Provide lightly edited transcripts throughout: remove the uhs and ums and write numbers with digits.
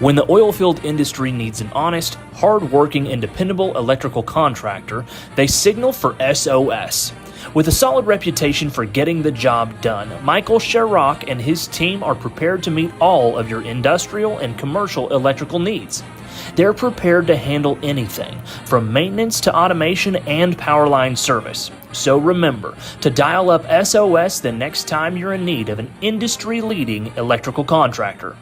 When the oilfield industry needs an honest, hard-working, and dependable electrical contractor, they signal for SOS. With a solid reputation for getting the job done, Michael Sherrock and his team are prepared to meet all of your industrial and commercial electrical needs. They're prepared to handle anything, from maintenance to automation and power line service. So remember to dial up SOS the next time you're in need of an industry-leading electrical contractor.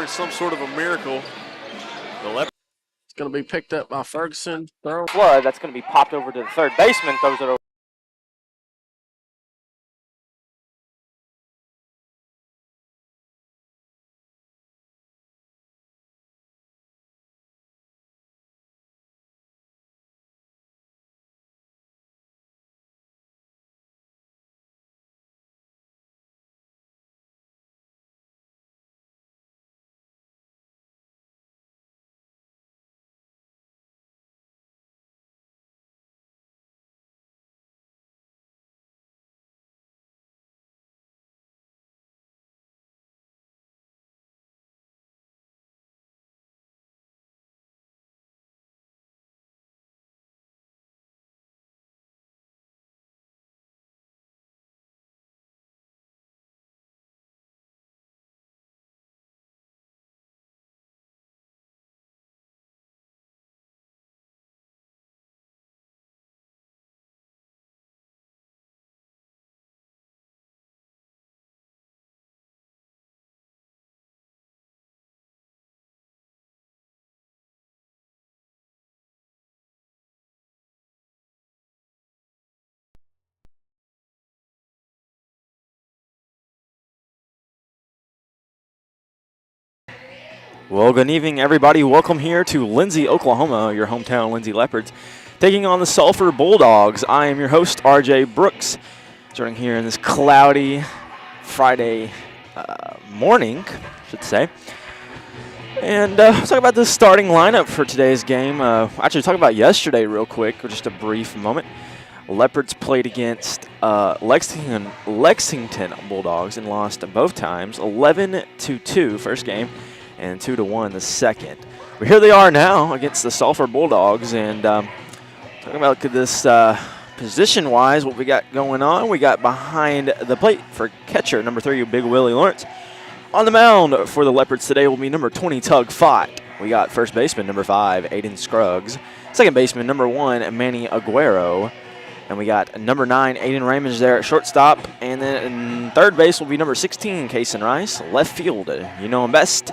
some sort of a miracle. The Leopards. It's going to be picked up by Ferguson. Throw. Flood, that's going to be popped over to the third baseman, throws it over. Well, good evening, everybody. Welcome here to Lindsay, Oklahoma, your hometown Lindsay Leopards, taking on the Sulphur Bulldogs. I am your host, RJ Brooks, joining here in this cloudy Friday morning, I should say. And let's talk about the starting lineup for today's game. Actually, talk about yesterday real quick, for just a brief moment. Leopards played against Lexington Bulldogs and lost both times, 11-2 first game and 2-1 the second. But here they are now against the Sulphur Bulldogs, and talking about this position-wise, what we got going on. We got behind the plate for catcher, number 3, Big Willie Lawrence. On the mound for the Leopards today will be number 20, Tug Fott. We got first baseman, number 5, Aiden Scruggs. Second baseman, number 1, Manny Aguero. And we got number 9, Aiden Raymond there at shortstop. And then in third base will be number 16, Kason Rice. Left field, you know him best,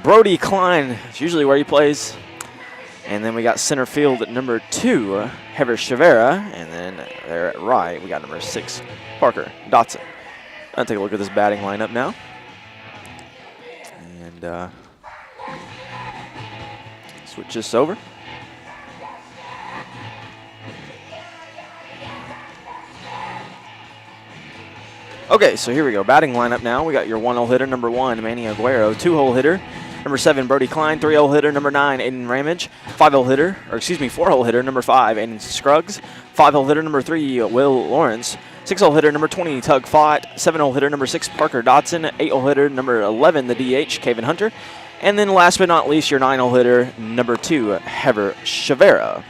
Brody Klein. It's usually where he plays. And then we got center field at number 2, Heather Chavera. And then there at right, we got number 6, Parker Dotson. I'll take a look at this batting lineup now. And switch this over. Okay, so here we go. Batting lineup now. We got your 1-hole hitter, number 1, Manny Aguero. 2-hole hitter, number 7, Brody Klein. 3-hole hitter, number 9, Aiden Ramage. 4-hole hitter, number 5, Aiden Scruggs. 5-hole hitter, number 3, Will Lawrence. 6-hole hitter, number 20, Tug Fott. 7-hole hitter, number 6, Parker Dotson. 8-hole hitter, number 11, the DH, Caven Hunter. And then last but not least, your 9-hole hitter, number 2, Heather Chavera.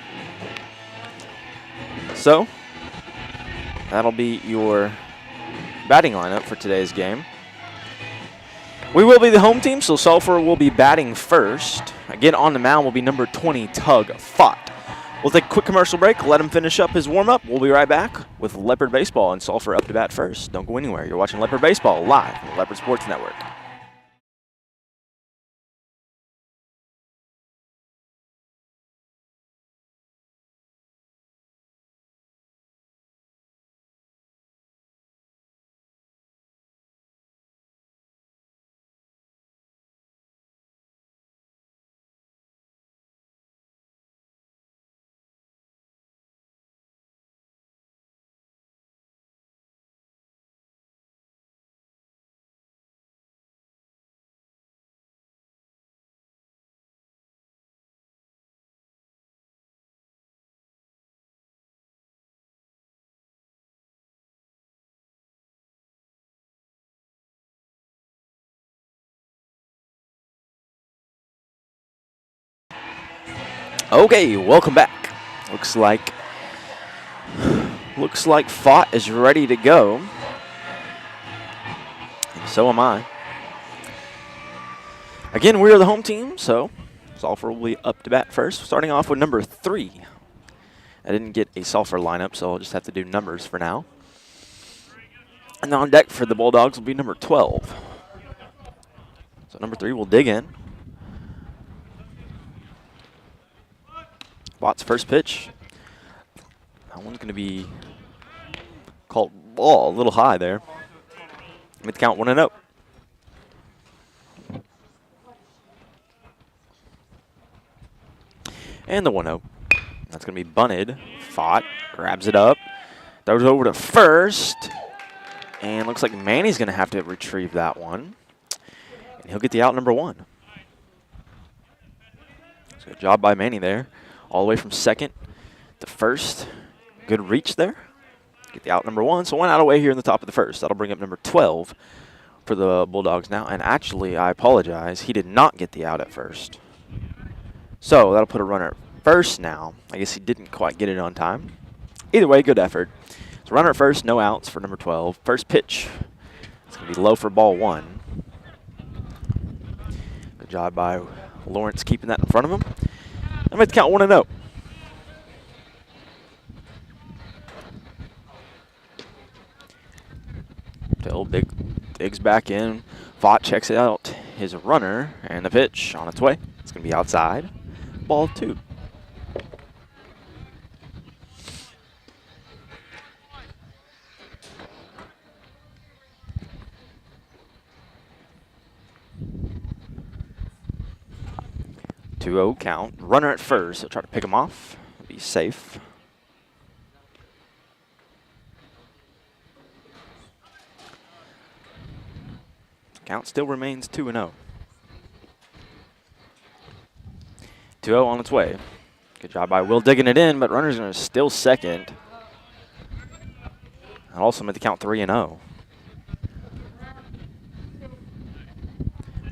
So, that'll be your batting lineup for today's game. We will be the home team, so Sulphur will be batting first. Again, on the mound will be number 20, Tug Fott. We'll take a quick commercial break, let him finish up his warm-up. We'll be right back with Leopard Baseball and Sulphur up to bat first. Don't go anywhere. You're watching Leopard Baseball live on the Leopard Sports Network. Okay, welcome back. Looks like Fott is ready to go. And so am I. Again, we are the home team, so Sulphur will be up to bat first. Starting off with number 3. I didn't get a Sulphur lineup, so I'll just have to do numbers for now. And on deck for the Bulldogs will be number 12, So number 3 will dig in. Watt's first pitch. That one's going to be called ball, a little high there. Make the count 1-0. And the 1-0. That's going to be bunted. Fought, grabs it up, throws it over to first. And looks like Manny's going to have to retrieve that one. And he'll get the out number 1. So good job by Manny there. All the way from second to first. Good reach there. Get the out number 1. So 1 out away here in the top of the first. That'll bring up number 12 for the Bulldogs now. And actually, I apologize. He did not get the out at first. So that'll put a runner at first now. I guess he didn't quite get it on time. Either way, good effort. So runner at first, no outs for number 12. First pitch. It's going to be low for ball 1. Good job by Lawrence keeping that in front of him. I'm going to count 1-0. Till Big digs back in. Vaught checks out his runner, and the pitch on its way. It's going to be outside. Ball 2. Two-0 count. Runner at first. He'll try to pick him off. Be safe. Count still remains 2-0. 2-0 on its way. Good job by Will digging it in, but runner's going to still second. And also made the count 3-0.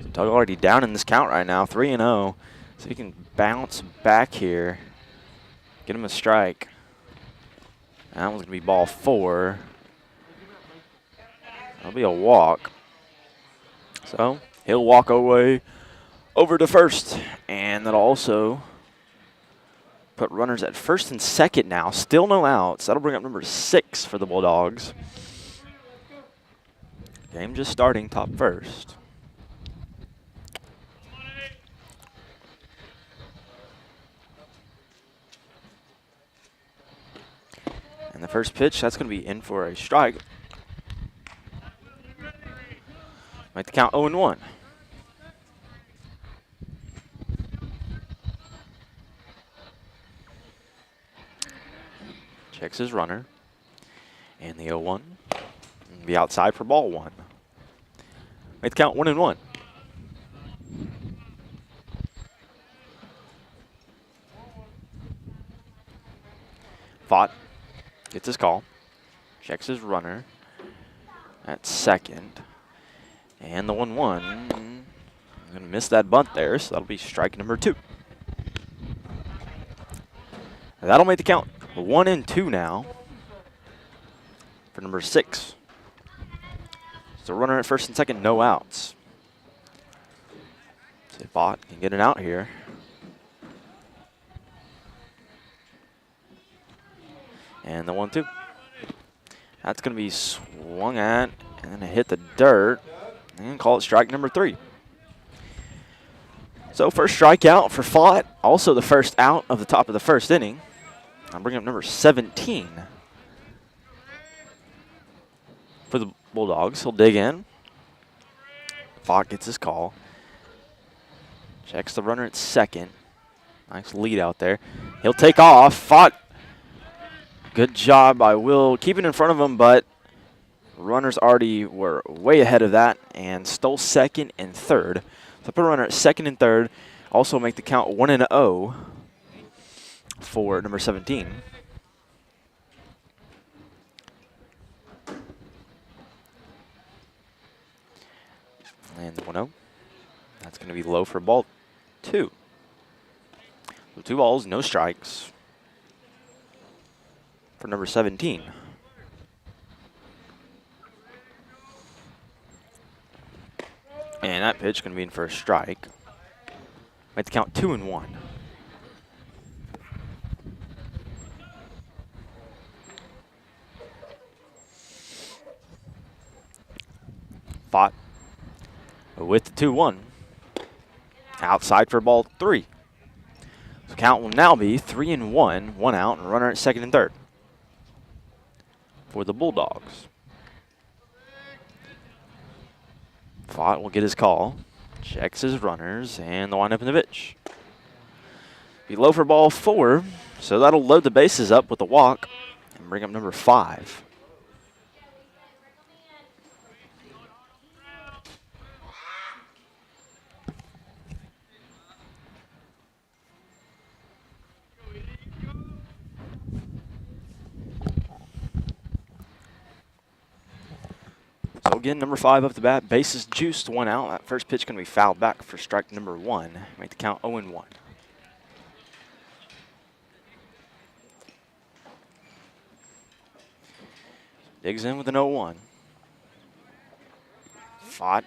So Doug already down in this count right now, 3-0. So he can bounce back here, get him a strike. That one's going to be ball 4. That'll be a walk. So he'll walk away over to first, and that'll also put runners at first and second now. Still no outs. That'll bring up number 6 for the Bulldogs. Game just starting, top first. And the first pitch, that's going to be in for a strike. Make the count 0-1. Checks his runner. And the 0-1. Be outside for ball 1. Make the count 1-1. Fought. Gets his call. Checks his runner at second. And the 1-1. I'm going to miss that bunt there, so that'll be strike number 2. And that'll make the count 1-2 now for number 6. So runner at first and second, no outs. See if Bott can get it out here. And the 1-2. That's going to be swung at and then it hit the dirt. And call it strike number 3. So first strikeout for Fott. Also the first out of the top of the first inning. I'm bringing up number 17 for the Bulldogs. He'll dig in. Fott gets his call. Checks the runner at second. Nice lead out there. He'll take off. Fott. Good job by Will keeping in front of him, but runners already were way ahead of that and stole second and third. So put a runner at second and third. Also make the count 1-0 for number 17. And the 1-0. That's going to be low for ball 2. So 2 balls, no strikes for number 17. And that pitch going to be in for a strike. Make the count 2-1. Fought with the 2-1. Outside for ball 3. So count will now be 3-1, 1 out, and runner at second and third for the Bulldogs. Fott will get his call, checks his runners, and the windup in the pitch. Be low for ball 4, so that'll load the bases up with a walk and bring up number 5. So again, number 5 up the bat, bases juiced, 1 out. That first pitch going to be fouled back for strike number 1. Make the count 0-1. Digs in with an 0-1. Fought.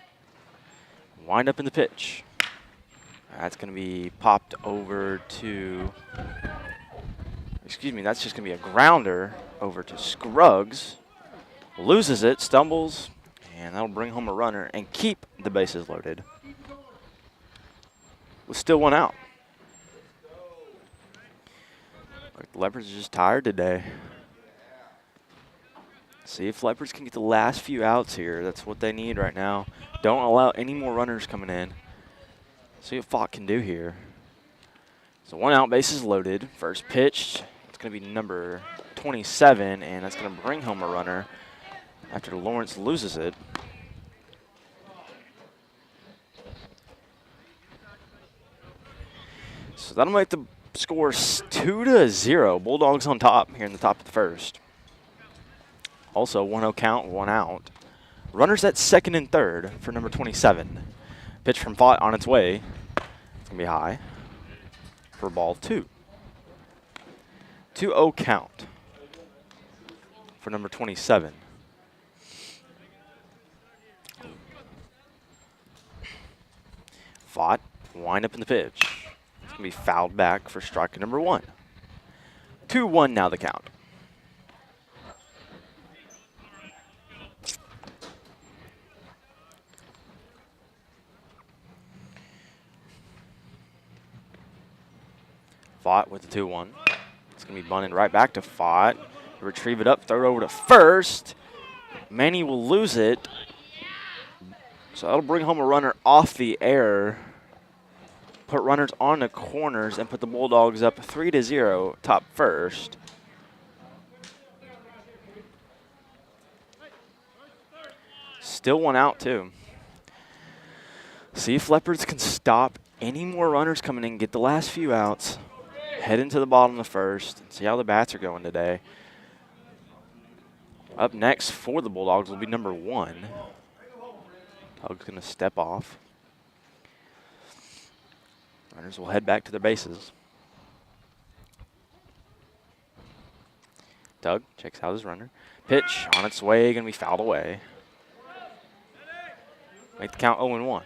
Wind up in the pitch. That's going to be popped over to, excuse me, that's just going to be a grounder over to Scruggs. Loses it, stumbles, and that'll bring home a runner and keep the bases loaded. With still 1 out. Like the Leopards are just tired today. See if Leopards can get the last few outs here. That's what they need right now. Don't allow any more runners coming in. See what Fott can do here. So 1 out, bases loaded. First pitch, it's going to be number 27, and that's going to bring home a runner after Lawrence loses it. So that'll make the score 2-0. Bulldogs on top here in the top of the first. Also, 1-0 count, 1 out. Runners at second and third for number 27. Pitch from Fott on its way. It's going to be high for ball 2. 2-0 count for number 27. Fott, wind up in the pitch. It's going to be fouled back for strike number 1. 2-1 now the count. Fott with the 2-1. It's going to be bunted right back to Fott. Retrieve it up, throw it over to first. Manny will lose it. So that'll bring home a runner off the air. Put runners on the corners and put the Bulldogs up 3-0, top first. Still 1 out, too. See if Leopards can stop any more runners coming in, get the last few outs. Head into the bottom of the first and see how the bats are going today. Up next for the Bulldogs will be number 1. Tug's going to step off. Runners will head back to their bases. Tug checks out his runner. Pitch on its way, going to be fouled away. Make the count 0-1.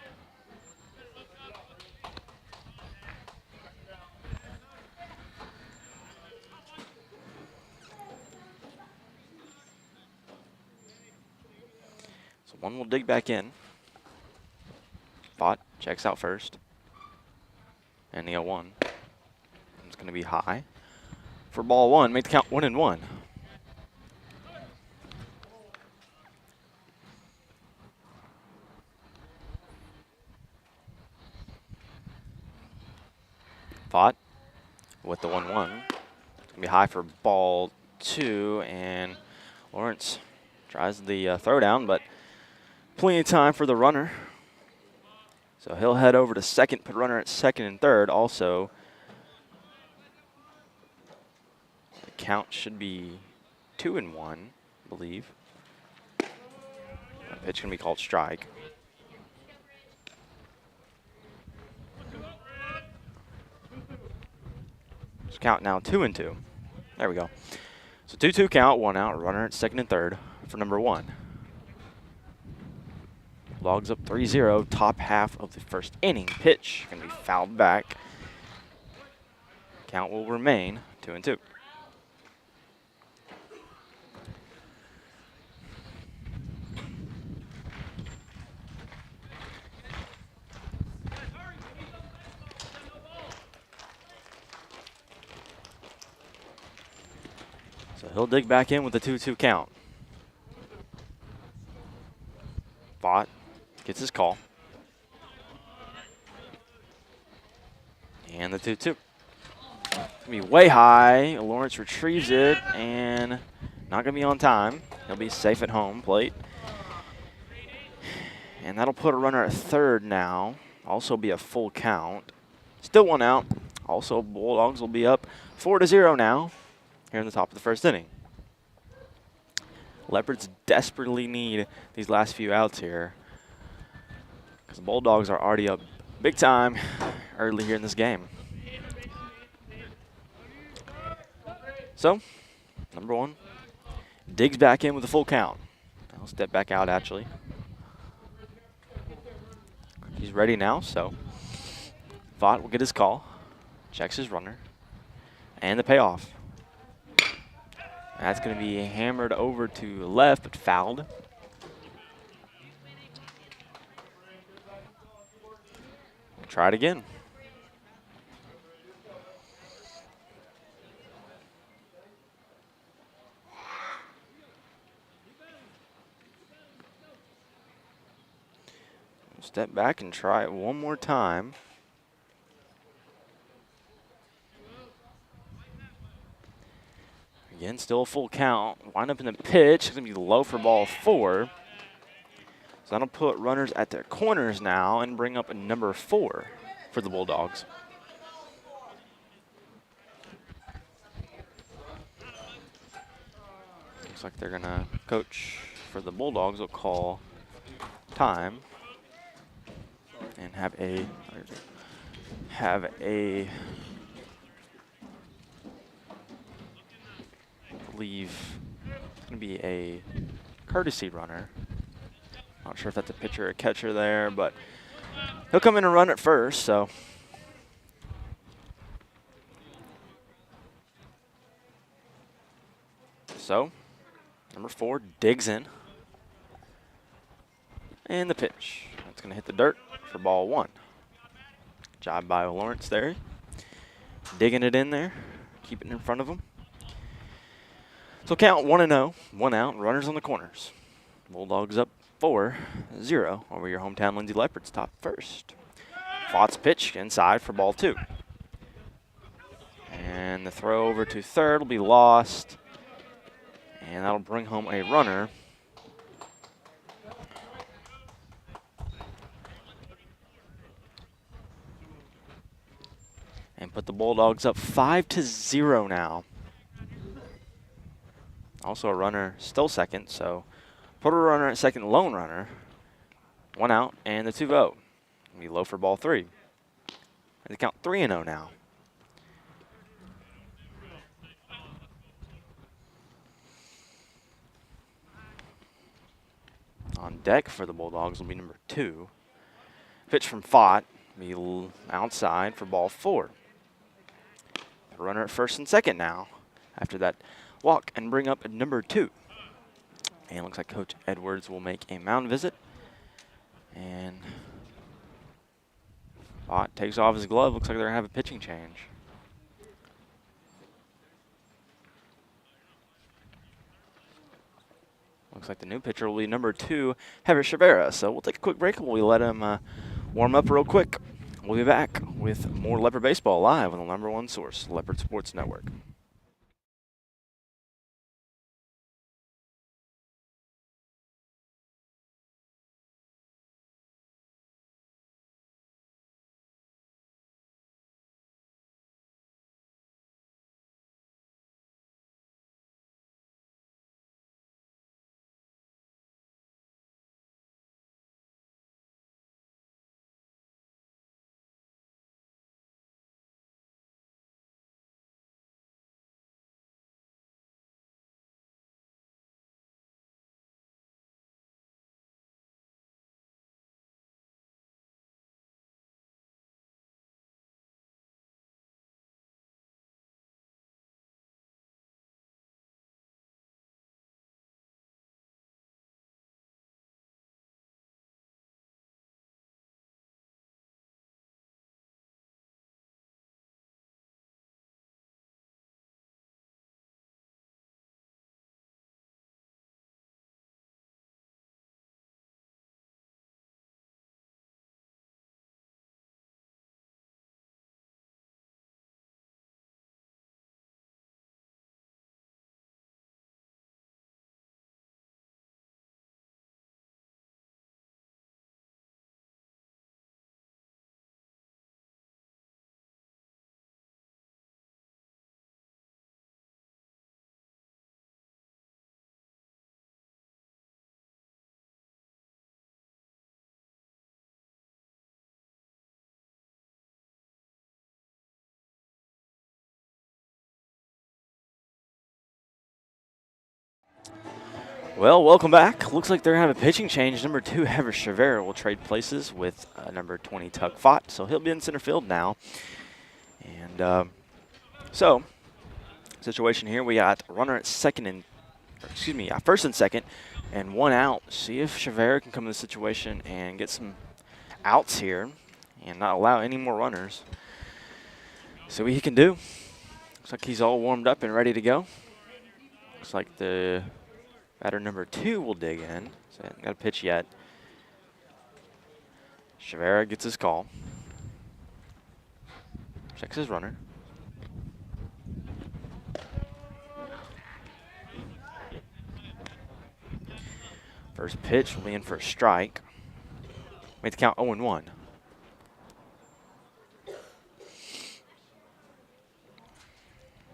One will dig back in. Fott checks out first. And the 0-1. It's going to be high for ball 1. Make the count 1-1. Fott with the 1-1. It's going to be high for ball 2. And Lawrence tries the throwdown, but plenty of time for the runner. So he'll head over to second, put runner at second and third. Also, the count should be 2-1, I believe. That pitch can be called strike. So count now 2-2. There we go. So 2-2 count, 1 out, runner at second and third for number 1. Logs up 3-0, top half of the first inning. Pitch going to be fouled back. Count will remain 2-2. So he'll dig back in with the 2-2 count. Vaught gets his call. And the 2-2. Gonna be way high. Lawrence retrieves it and not gonna be on time. He'll be safe at home plate. And that'll put a runner at third now. Also be a full count. Still one out. Also, Bulldogs will be up 4-0 now here in the top of the first inning. Leopards desperately need these last few outs here because the Bulldogs are already up big time early here in this game. So, number one digs back in with a full count. I'll step back out actually. He's ready now, so Vaught will get his call, checks his runner, and the payoff. That's going to be hammered over to left, but fouled. Try it again. Step back and try it one more time. Again, still a full count. Wind up in the pitch. It's going to be low for ball 4. So that'll put runners at their corners now and bring up a number 4 for the Bulldogs. Looks like they're going to, coach for the Bulldogs will call time and have a I believe it's going to be a courtesy runner. Not sure if that's a pitcher or catcher there, but he'll come in and run it first, so. So, number 4 digs in. And the pitch. That's going to hit the dirt for ball 1. Job by Lawrence there. Digging it in there, keeping it in front of him. So count 1-0, 1 out, runners on the corners. Bulldogs up 4-0 over your hometown Lindsay Leopards, top first. Vaught's pitch inside for ball 2. And the throw over to third will be lost. And that'll bring home a runner. And put the Bulldogs up 5-0 now. Also a runner still second, so put a runner at second, lone runner. 1 out and the 2-0. Be low for ball 3. And they count 3-0 now. On deck for the Bulldogs will be number 2. Pitch from Vaught, be outside for ball 4. The runner at first and second now after that walk and bring up number 2. And it looks like Coach Edwards will make a mound visit. And Vaught takes off his glove. Looks like they're going to have a pitching change. Looks like the new pitcher will be number 2, Heather Chavera. So we'll take a quick break and we'll let him warm up real quick. We'll be back with more Leopard Baseball live on the number 1 source, Leopard Sports Network. Well, welcome back. Looks like they're going to have a pitching change. Number 2, Hever Chavera, will trade places with number 20, Tuck Fott. So he'll be in center field now. And so, situation here, we got runner at first and second, and 1 out. See if Chavera can come in this situation and get some outs here and not allow any more runners. See what he can do. Looks like he's all warmed up and ready to go. Looks like the batter number 2 will dig in. So hasn't got a pitch yet. Chavera gets his call. Checks his runner. First pitch will be in for a strike. Made the count 0-1.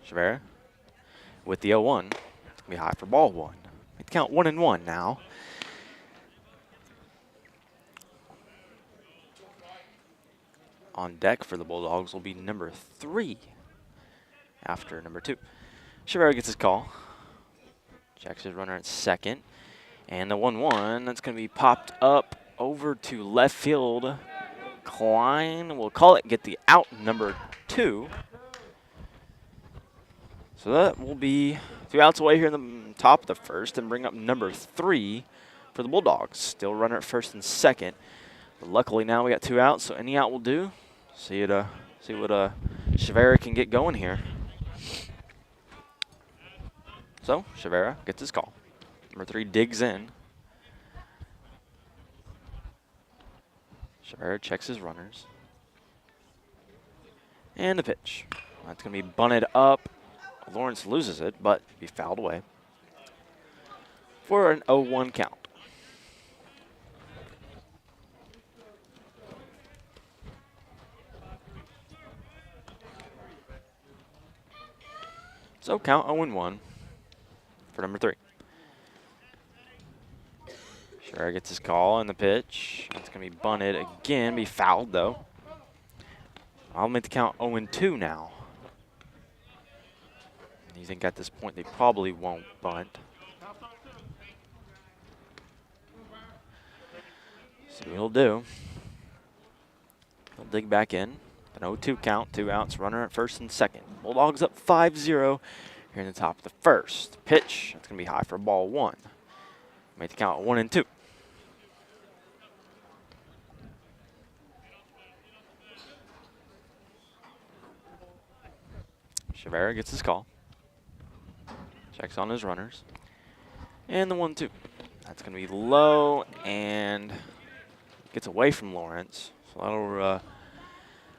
Chavera with the 0-1. It's going to be high for ball 1. Made the count 1-1 now. On deck for the Bulldogs will be number 3 after number 2. Chavera gets his call. Checks his runner at second. And the 1-1, that's going to be popped up over to left field. Klein will call it, get the out, number 2. So that will be 2 outs away here in the top of the first and bring up number 3 for the Bulldogs. Still runner at first and second. But luckily now we got 2 outs, so any out will do. See what Chavera can get going here. So Chavera gets his call. Number 3 digs in. Chavera checks his runners. And the pitch. That's going to be bunted up. Lawrence loses it, but be fouled away for an 0-1 count. So count 0-1 for number 3. Chavera gets his call and the pitch. It's going to be bunted again, be fouled though. I'll make the count 0-2 now. You think at this point they probably won't bunt. See what he'll do. He'll dig back in. An 0-2 count, 2 outs, runner at first and second. Bulldogs up 5-0 here in the top of the first. Pitch, it's going to be high for ball 1. Make the count 1-2. Chavera gets his call. Checks on his runners. And the 1-2. That's going to be low and gets away from Lawrence. So that'll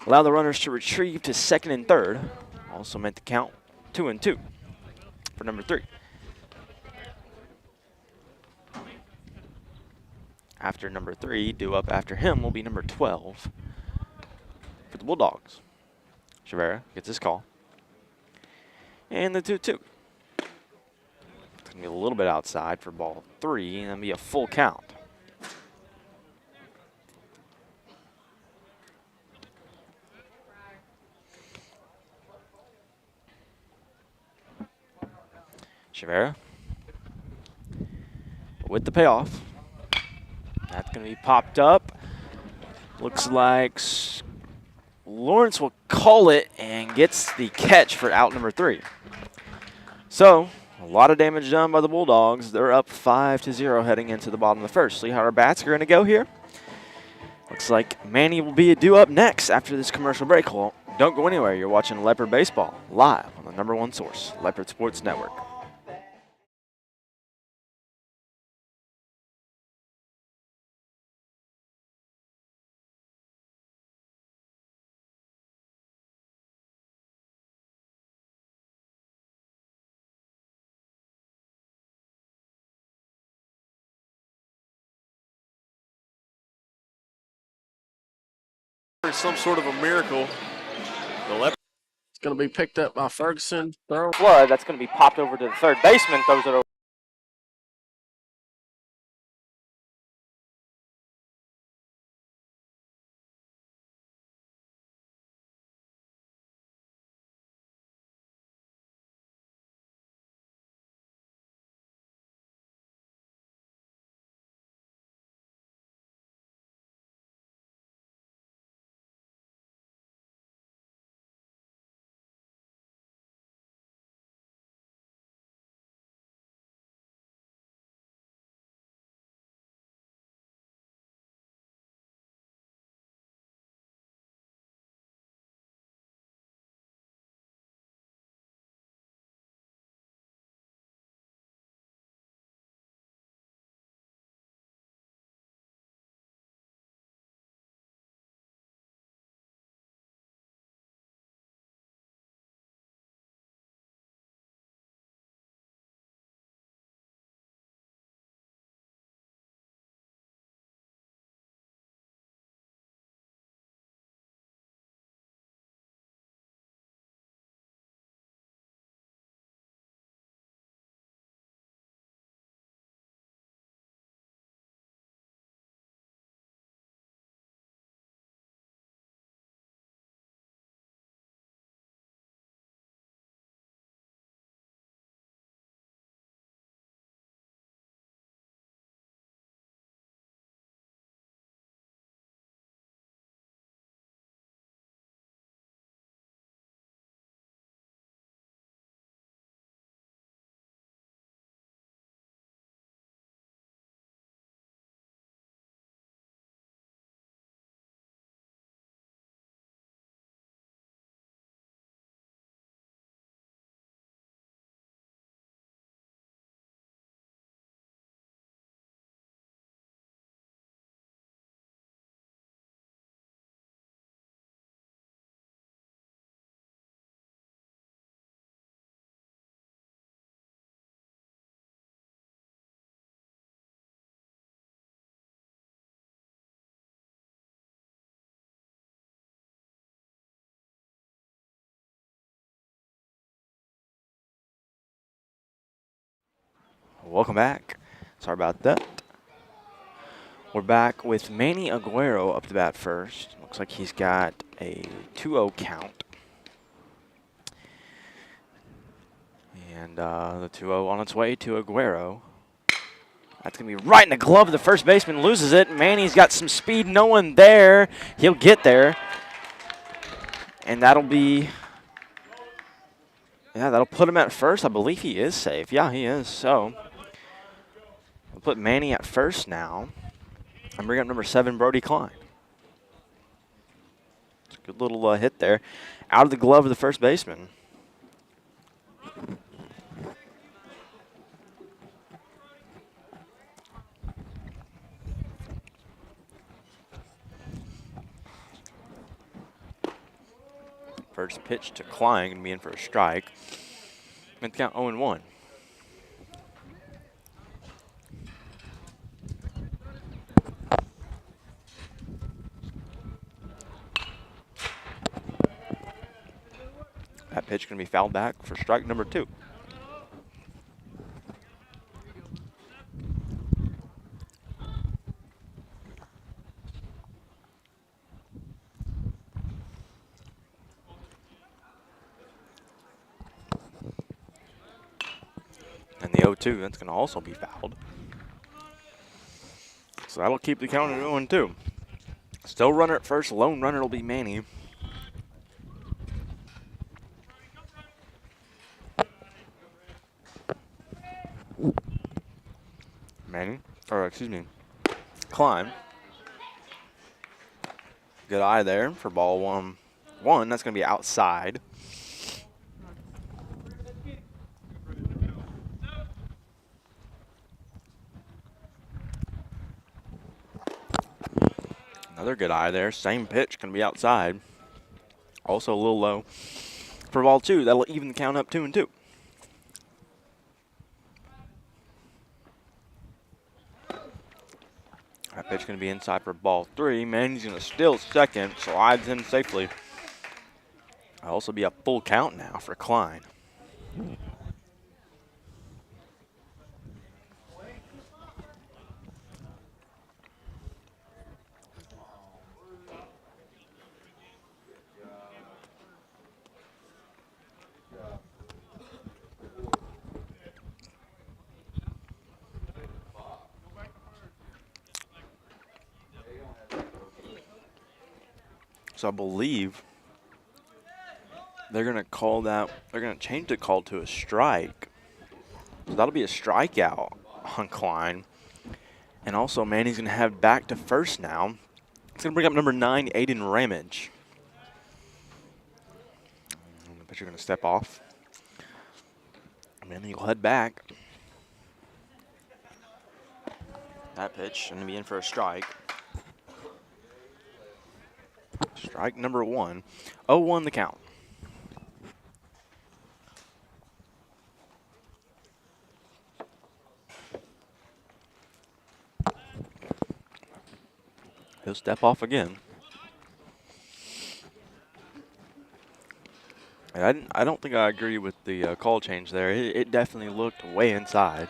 allow the runners to retrieve to second and third. Also meant to count 2-2 for number 3. After number 3, due up after him will be number 12 for the Bulldogs. Chavera gets his call. And the 2-2. It's going to be a little bit outside for ball 3, and that'll be a full count. Chavera with the payoff. That's going to be popped up. Looks like Lawrence will call it and gets the catch for out number 3. So, a lot of damage done by the Bulldogs. They're up 5-0 heading into the bottom of the first. See how our bats are going to go here? Looks like Manny will be due up next after this commercial break. Well, don't go anywhere. You're watching Leopard Baseball live on the #1 source, Leopard Sports Network. Some sort of a miracle. The Leopards going to be picked up by Ferguson. Throw. Flood, that's going to be popped over to the third baseman, throws it over. welcome back. Sorry about that. We're back with Manny Aguero up to bat first. Looks like he's got a 2-0 count. And the 2-0 on its way to Aguero. That's going to be right in the glove of the first baseman, loses it. Manny's got some speed, no one there. He'll get there. And that'll be, yeah, that'll put him at first. I believe he is safe. Yeah, he is. So we'll put Manny at first now and bring up number 7, Brody Klein. It's a good little hit there. Out of the glove of the first baseman. First pitch to Klein, going to be in for a strike. And count 0-1. That pitch going to be fouled back for strike number 2. And the 0-2, that's going to also be fouled. So that'll keep the count at 0-2. Still runner at first, lone runner will be Manny. Klein. Good eye there for ball 1. That's going to be outside. Another good eye there. Same pitch, going to be outside. Also a little low for ball 2. That'll even the count up 2-2. That pitch going to be inside for ball 3. Manny's going to steal second, slides in safely. That'll also be a full count now for Klein. So I believe they're going to call that, they're going to change the call to a strike. So that'll be a strikeout on Klein. And also Manny's going to have back to first now. It's going to bring up number 9, Aiden Ramage. And the pitcher going to step off. Manny will head back. That pitch going to be in for a strike. Strike number 1. 0-1 the count. He'll step off again. And I don't think I agree with the call change there. It definitely looked way inside.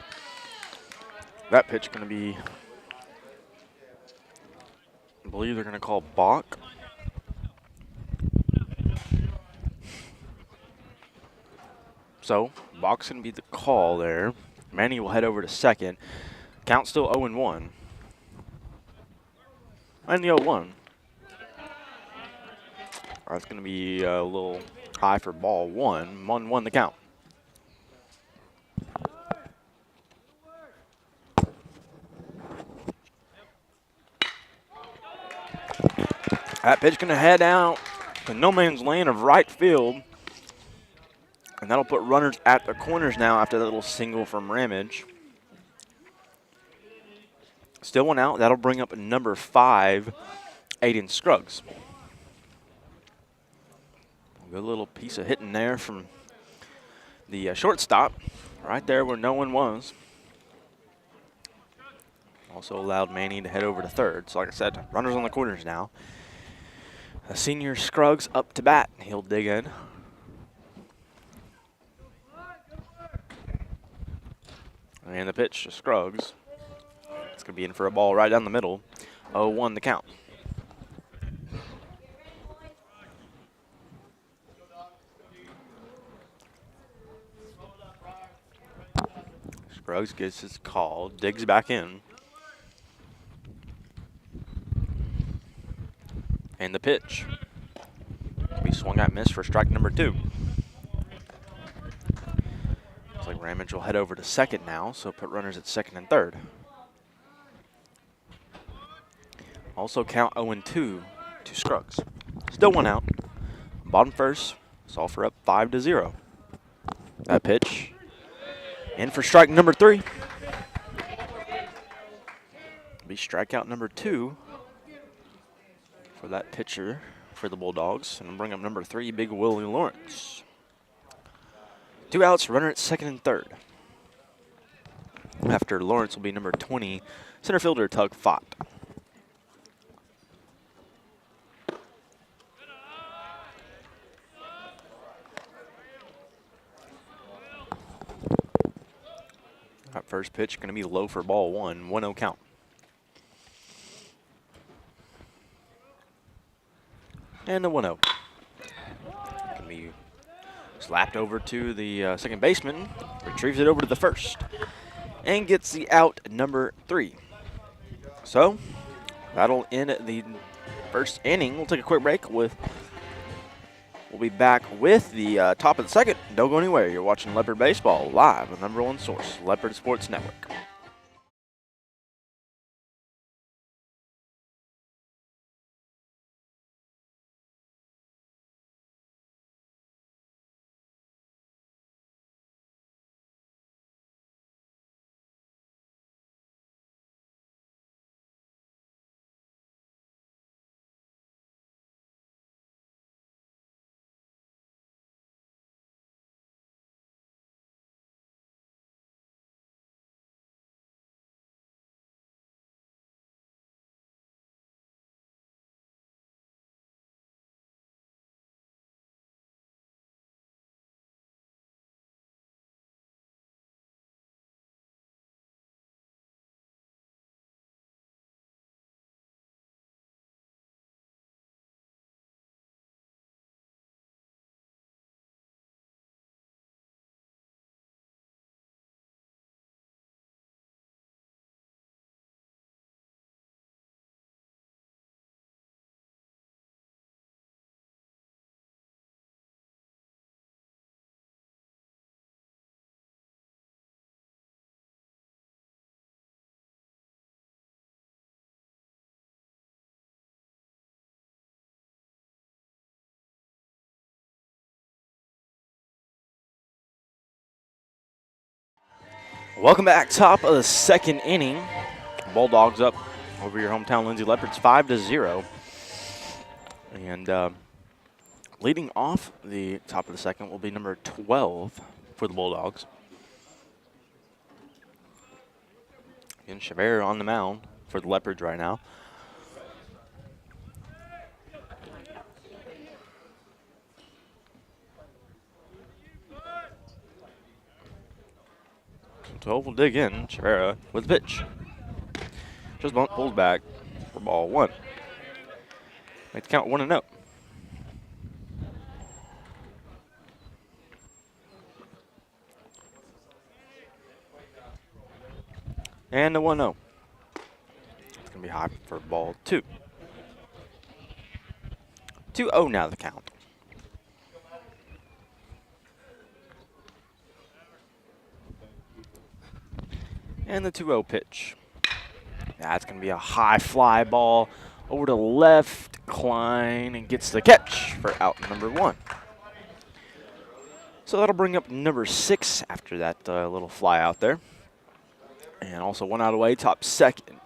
That pitch going to be, I believe they're going to call balk. So, balk's going to be the call there. Manny will head over to second. Count still 0-1. And the 0-1. That's going to be a little high for ball 1. 1-1 the count. That pitch going to head out to no man's land of right field. And that'll put runners at the corners now after that little single from Ramage. Still one out. That'll bring up number 5, Aiden Scruggs. Good little piece of hitting there from the shortstop, right there where no one was. Also allowed Manny to head over to third. So like I said, runners on the corners now. Senior Scruggs up to bat. He'll dig in. And the pitch to Scruggs. It's going to be in for a ball right down the middle. 0-1 the count. Scruggs gets his call, digs back in. And the pitch. He swung out, missed for strike number 2. Looks like Ramage will head over to second now, so put runners at second and third. Also count 0-2 to Scruggs. Still 1 out. Bottom first, Sulphur up 5-0. That pitch in for strike number 3. Be strikeout number 2 for that pitcher for the Bulldogs. And bring up number 3, Big Willie Lawrence. 2 outs, runner at second and third. After Lawrence will be number 20, center fielder Tug Fott. That first pitch going to be low for ball 1, 1-0 count. And the 1-0. Going to be slapped over to the second baseman, retrieves it over to the first, and gets the out number 3. So that'll end the first inning. We'll take a quick break. We'll be back with the top of the second. Don't go anywhere. You're watching Leopard Baseball live on number 1 source, Leopard Sports Network. Welcome back. Top of the second inning. Bulldogs up over your hometown Lindsay Leopards 5-0. And leading off the top of the second will be number 12 for the Bulldogs. And Chavera on the mound for the Leopards right now. So 12 will dig in. Chavera with the pitch. Just bunt, pulls back for ball 1. Make the count 1-0. And the 1-0. It's going to be high for ball 2. 2-0 now the count. And the 2-0 pitch. That's going to be a high fly ball over to left. Klein and gets the catch for out number 1. So that'll bring up number 6 after that little fly out there. And also 1 out away, top second.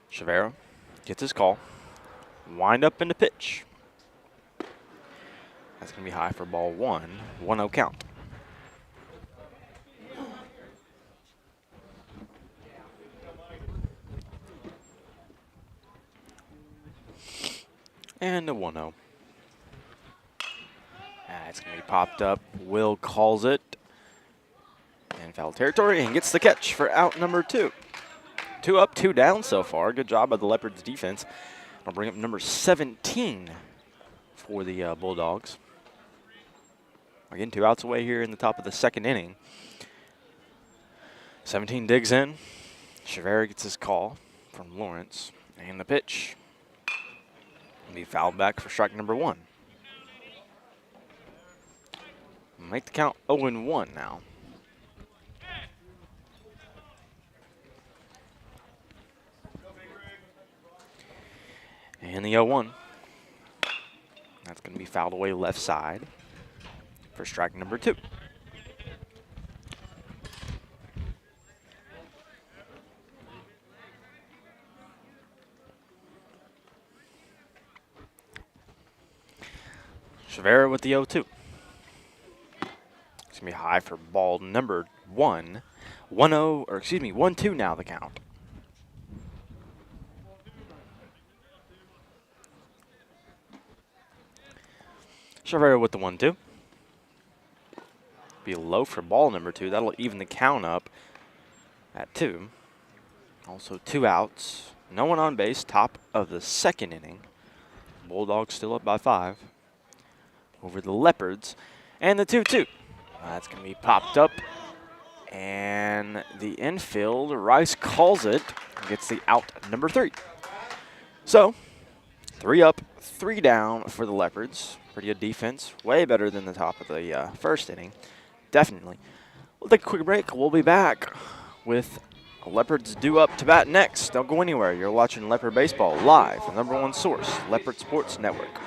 Chavera gets his call. Wind up into pitch. That's going to be high for ball 1. 1-0 count. And a 1-0. It's going to be popped up. Will calls it. And foul territory and gets the catch for out number 2. 2 up, 2 down so far. Good job by the Leopards defense. I'll bring up number 17 for the Bulldogs. Again, 2 outs away here in the top of the 2nd inning. 17 digs in. Chavera gets his call from Lawrence. And the pitch will be fouled back for strike number 1. Make the count 0-1 now. And the 0-1. That's going to be fouled away left side for strike number 2. Chavera with the 0-2. It's going to be high for ball number 1. 1-0, or excuse me, 1-2 now the count. Chavera with the 1-2. Be low for ball number 2. That'll even the count up at 2. Also 2 outs. No one on base. Top of the 2nd inning. Bulldogs still up by 5 over the Leopards. And the 2-2. That's going to be popped up. And the infield, Rice calls it. Gets the out number 3. So 3 up, 3 down for the Leopards. Pretty good defense. Way better than the top of the 1st inning. Definitely. We'll take a quick break. We'll be back with Leopards due up to bat next. Don't go anywhere. You're watching Leopard Baseball live from number 1 source, Leopard Sports Network.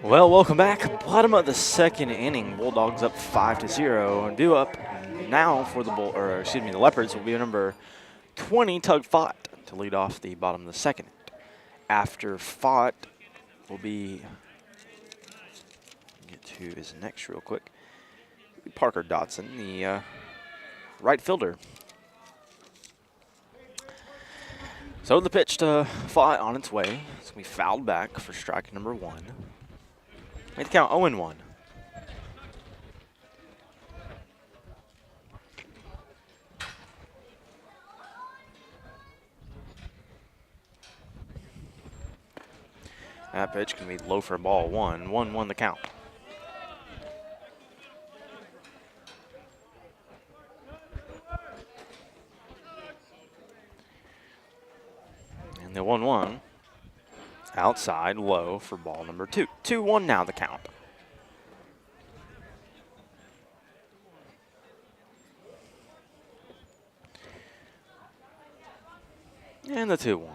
Well, welcome back. Bottom of the 2nd inning. Bulldogs up 5-0 and due up now for the the Leopards will be number 20, Tug Fott, to lead off the bottom of the 2nd. After Fott will be get to his next real quick. Parker Dotson, the right fielder. So the pitch to Fott on its way. It's gonna be fouled back for strike number 1. Make the count 0-1. That pitch can be low for ball 1. 1-1 the count. And the 1-1. Outside, low for ball number 2. 2-1 now the count. And the 2-1.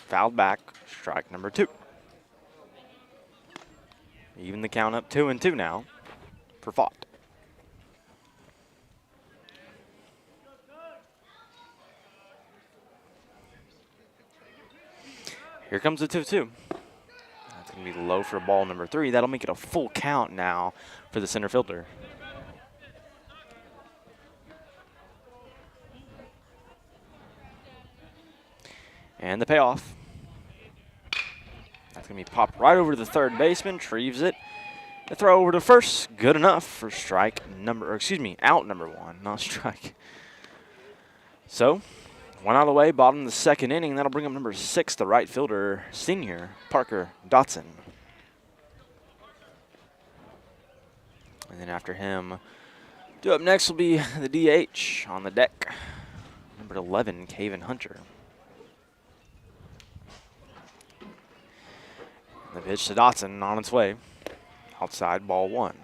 Fouled back, strike number 2. Even the count up 2-2 now for Fott. Here comes the 2-2. That's going to be low for ball number 3. That'll make it a full count now for the center fielder. And the payoff. That's going going to be popped right over to the third baseman, retrieves it. The throw over to first, good enough for out number 1, not strike. So, one out of the way, bottom of the second inning. That'll bring up number 6, the right fielder, senior Parker Dotson. And then after him, due up next will be the DH on the deck, number 11, Caven Hunter. The pitch to Dotson on its way. Outside, ball 1.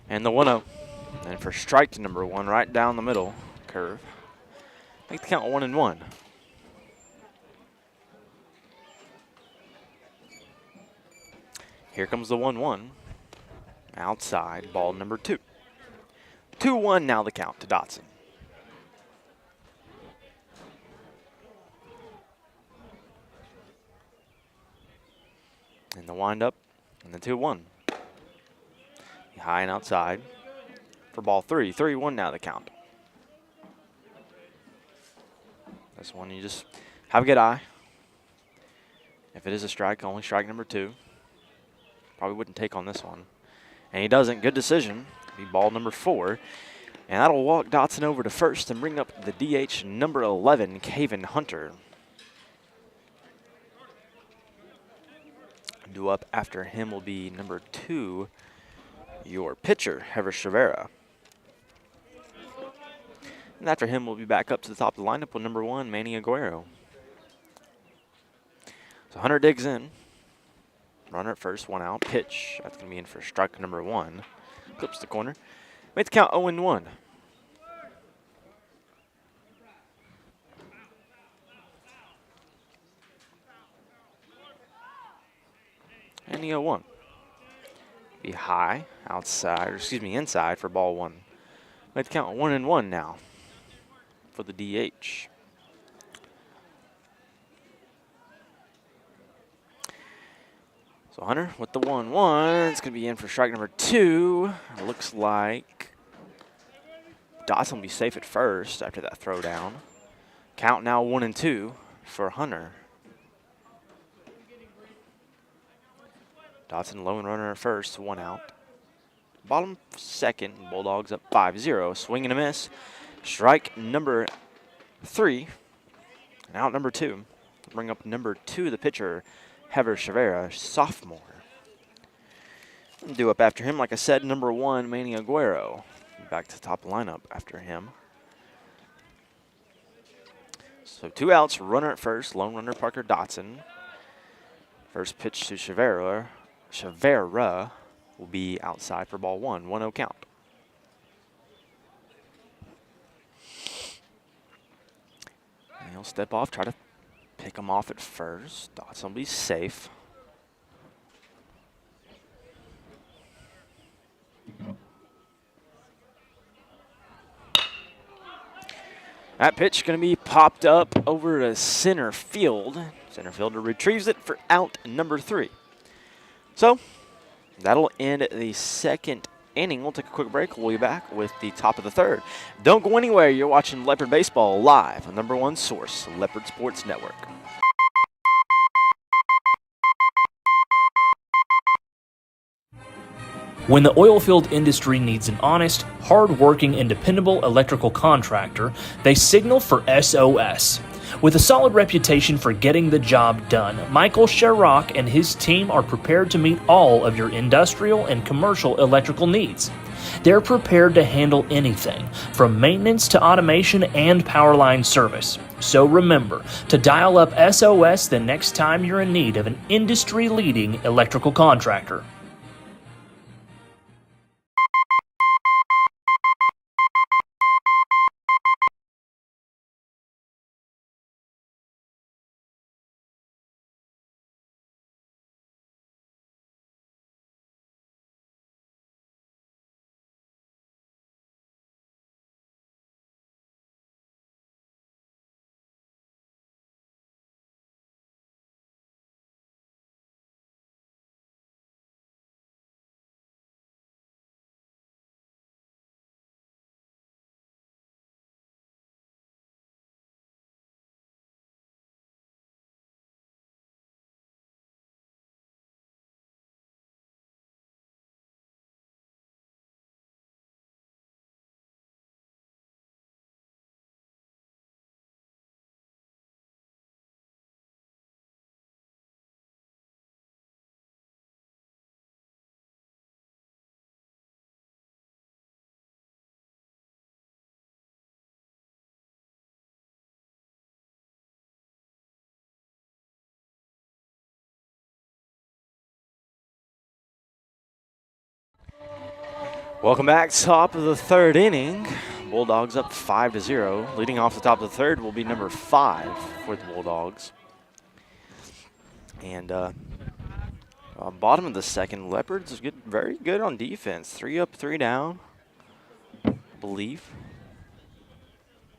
And the 1-0. And for strike number 1, right down the middle, curve. Make the count 1-1. Here comes the 1-1. Outside, ball number 2. 2-1 now the count to Dotson. And the windup and the 2-1. High and outside for ball 3. 3-1 now the count. This one you just have a good eye. If it is a strike, only strike number 2. Probably wouldn't take on this one. And he doesn't. Good decision. Be ball number 4. And that'll walk Dotson over to first and bring up the DH number 11, Caven Hunter. Due up after him will be number 2, your pitcher, Hever Chavera. And after him, we'll be back up to the top of the lineup with number 1, Manny Aguero. So Hunter digs in. Runner at first, 1 out. Pitch. That's going to be in for strike number 1. Clips the corner. Make the count 0-1. And the 0-1. Be high, inside for ball 1. Make the count 1-1 now for the DH. So Hunter with the 1-1. It's going to be in for strike number 2. It looks like Dotson will be safe at first after that throw down. Count now 1-2 for Hunter. Dotson lone runner at first, 1 out. Bottom second, Bulldogs up 5-0. Swing and a miss. Strike number 3. And out number 2. Bring up number 2, the pitcher, Hever Chavera, sophomore. And due up after him, like I said, number 1, Manny Aguero. Back to the top of the lineup after him. So 2 outs, runner at first, lone runner Parker Dotson. First pitch to Chavera will be outside for ball 1, 1-0 count. And he'll step off, try to pick him off at first. Dotson will be safe. That pitch going to be popped up over to center field. Center fielder retrieves it for out number 3. So that'll end the second inning. We'll take a quick break. We'll be back with the top of the third. Don't go anywhere. You're watching Leopard Baseball live on number 1 source, Leopard Sports Network. When the oilfield industry needs an honest, hard-working, and dependable electrical contractor, they signal for SOS. With a solid reputation for getting the job done, Michael Sherrock and his team are prepared to meet all of your industrial and commercial electrical needs. They're prepared to handle anything, from maintenance to automation and power line service. So remember to dial up SOS the next time you're in need of an industry-leading electrical contractor. Welcome back, top of the third inning. Bulldogs up 5-0. Leading off the top of the third will be number 5 for the Bulldogs. And bottom of the second, Leopards get very good on defense. 3 up, 3 down, I believe.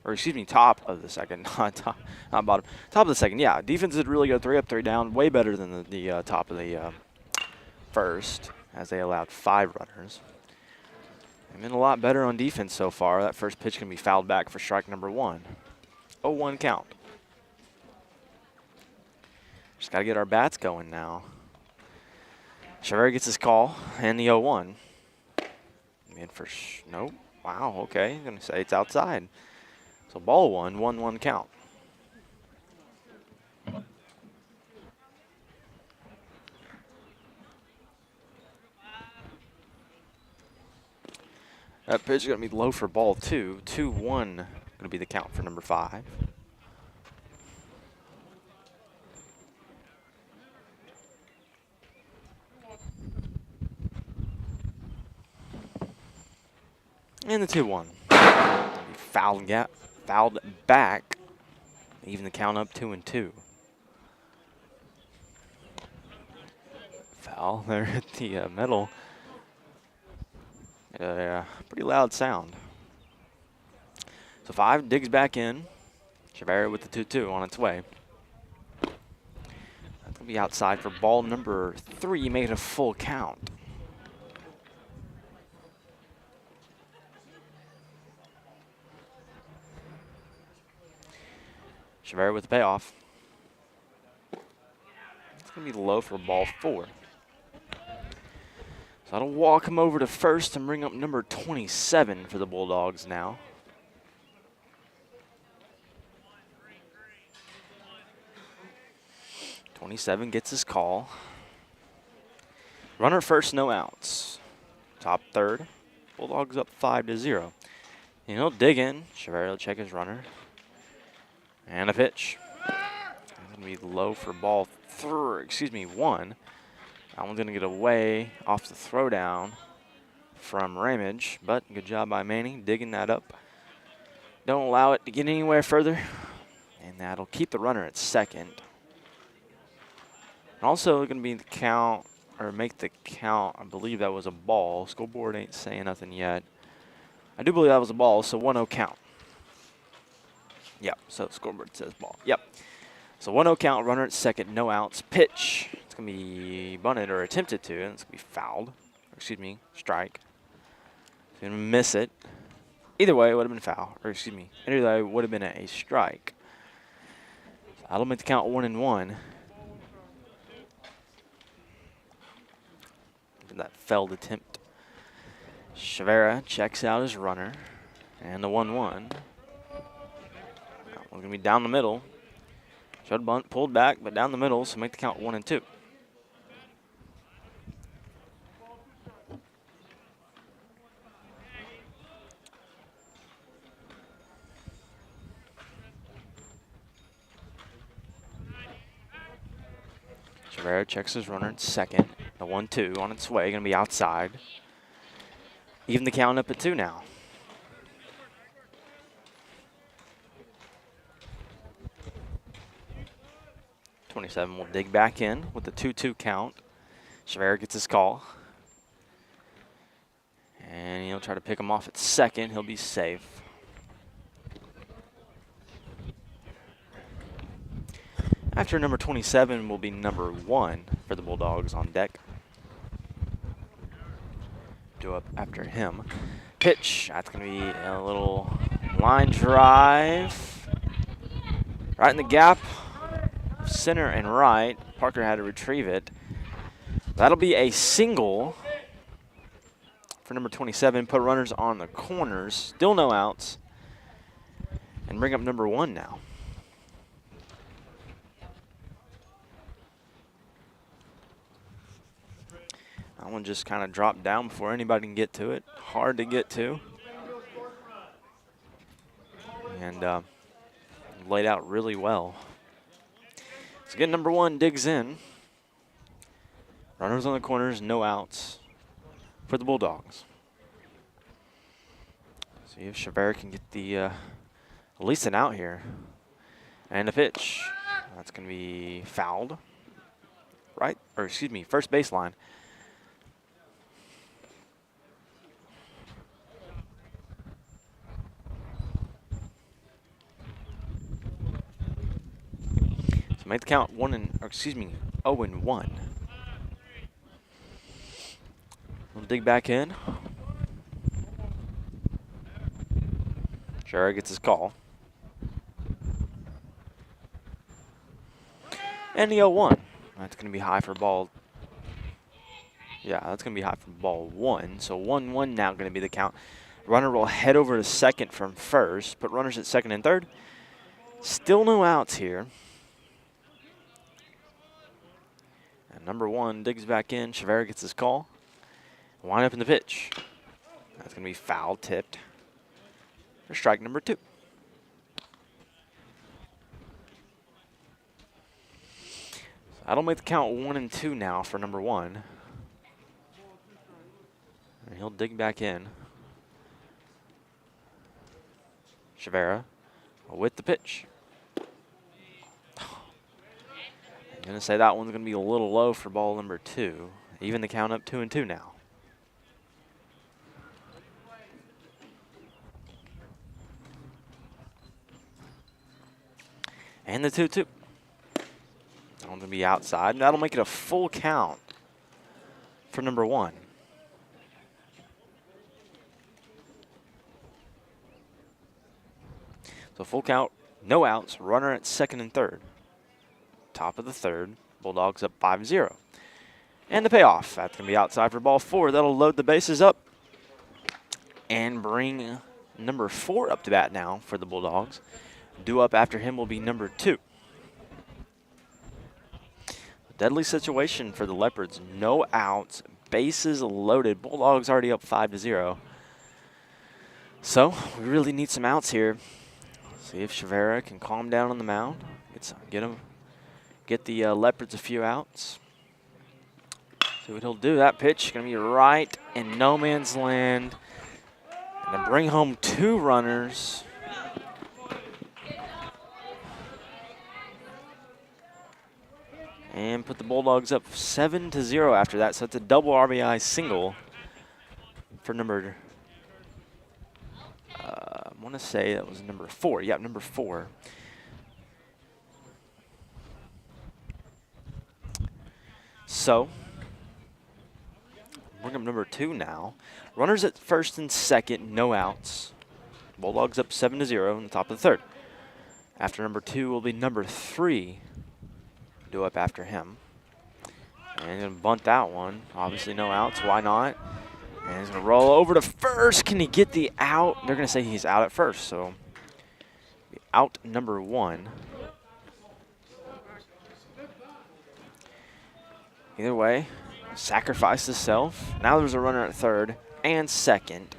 Or excuse me, top of the second, not bottom. Top of the second, yeah. Defense did really good, 3 up, 3 down, way better than the top of the first, as they allowed 5 runners. They've been a lot better on defense so far. That first pitch can be fouled back for strike number 1. 0-1 count. Just got to get our bats going now. Chavera gets his call and the 0-1. In for nope. Wow, okay. I'm going to say it's outside. So ball 1, 1-1 count. That pitch is going to be low for ball 2. 2-1 going to be the count for number 5. And the 2-1. Fouled back. Even the count up 2-2. Foul there at the middle. Pretty loud sound. So 5 digs back in. Chavera with the 2-2 on its way. That's going to be outside for ball number 3. Made a full count. Chavera with the payoff. It's going to be low for ball 4. So that'll walk him over to first and bring up number 27 for the Bulldogs now. '27 gets his call. Runner first, no outs. Top third. Bulldogs up 5-0. And he'll dig in. Chavera will check his runner. And a pitch. It's going to be low for ball 1. That one's going to get away off the throwdown from Ramage, but good job by Manny digging that up. Don't allow it to get anywhere further, and that'll keep the runner at second. And also going to be the count, or make the count, I believe that was a ball. Scoreboard ain't saying nothing yet. I do believe that was a ball, so 1-0 count. Yep, so the scoreboard says ball. Yep. So 1-0 count, runner at second, no outs. Pitch. It's going to be bunted or attempted to, and it's going to be fouled. Or excuse me, strike. It's going to miss it. Either way, it would have been foul. Or excuse me, either way, it would have been a strike. So that'll make the count 1-1. That failed attempt. Chavera checks out his runner. And the 1-1. That one's going to be down the middle. Showed bunt, pulled back, but down the middle, so make the count 1-2. Chavera checks his runner at second. The 1-2 on its way, going to be outside. Even the count up at 2 now. '27 will dig back in with the 2-2 count. Chavera gets his call. And he'll try to pick him off at second. He'll be safe. After number 27 will be number 1 for the Bulldogs on deck. Do up after him. Pitch. That's going to be a little line drive. Right in the gap. Center and right. Parker had to retrieve it. That'll be a single for number 27. Put runners on the corners. Still no outs. And bring up number 1 now. That one just kind of dropped down before anybody can get to it. Hard to get to. And laid out really well. So again, number 1 digs in. Runners on the corners, no outs for the Bulldogs. See if Chavera can get the at least an out here. And a pitch. That's going to be fouled. Right? Or excuse me, first baseline. So make the count 0-1. We'll dig back in. Chavera gets his call. And the 0-1. That's going to be high for ball. Yeah, that's going to be high for ball 1. So 1-1 now going to be the count. Runner will head over to second from first. Put runners at second and third. Still no outs here. And number 1 digs back in. Chavera gets his call. Wind up in the pitch. That's going to be foul tipped for strike number 2. That'll make the count 1-2 now for number 1. And he'll dig back in. Chavera with the pitch. I'm going to say that one's going to be a little low for ball number 2. Even the count up 2-2 now. And the 2-2. That one's going to be outside, and that'll make it a full count for number 1. So full count, no outs, runner at second and third. Top of the third, Bulldogs up 5-0. And the payoff, that's going to be outside for ball 4. That'll load the bases up and bring number 4 up to bat now for the Bulldogs. Due up after him will be number 2. Deadly situation for the Leopards. No outs, bases loaded. Bulldogs already up 5-0. So we really need some outs here. See if Chavera can calm down on the mound. Get the Leopards a few outs. See what he'll do. That pitch is going to be right in no man's land. And to bring home 2 runners. And put the Bulldogs up 7-0 after that. So it's a double RBI single for number, I want to say that was number 4. Yeah, number 4. So, bring up number 2 now. Runners at first and second, no outs. Bulldogs up 7-0 in the top of the third. After number 2 will be number 3. Due up after him. And he's going to bunt that one. Obviously no outs. Why not? And he's going to roll over to first. Can he get the out? They're going to say he's out at first. So out number 1. Either way, sacrificed himself. Now there's a runner at third and second.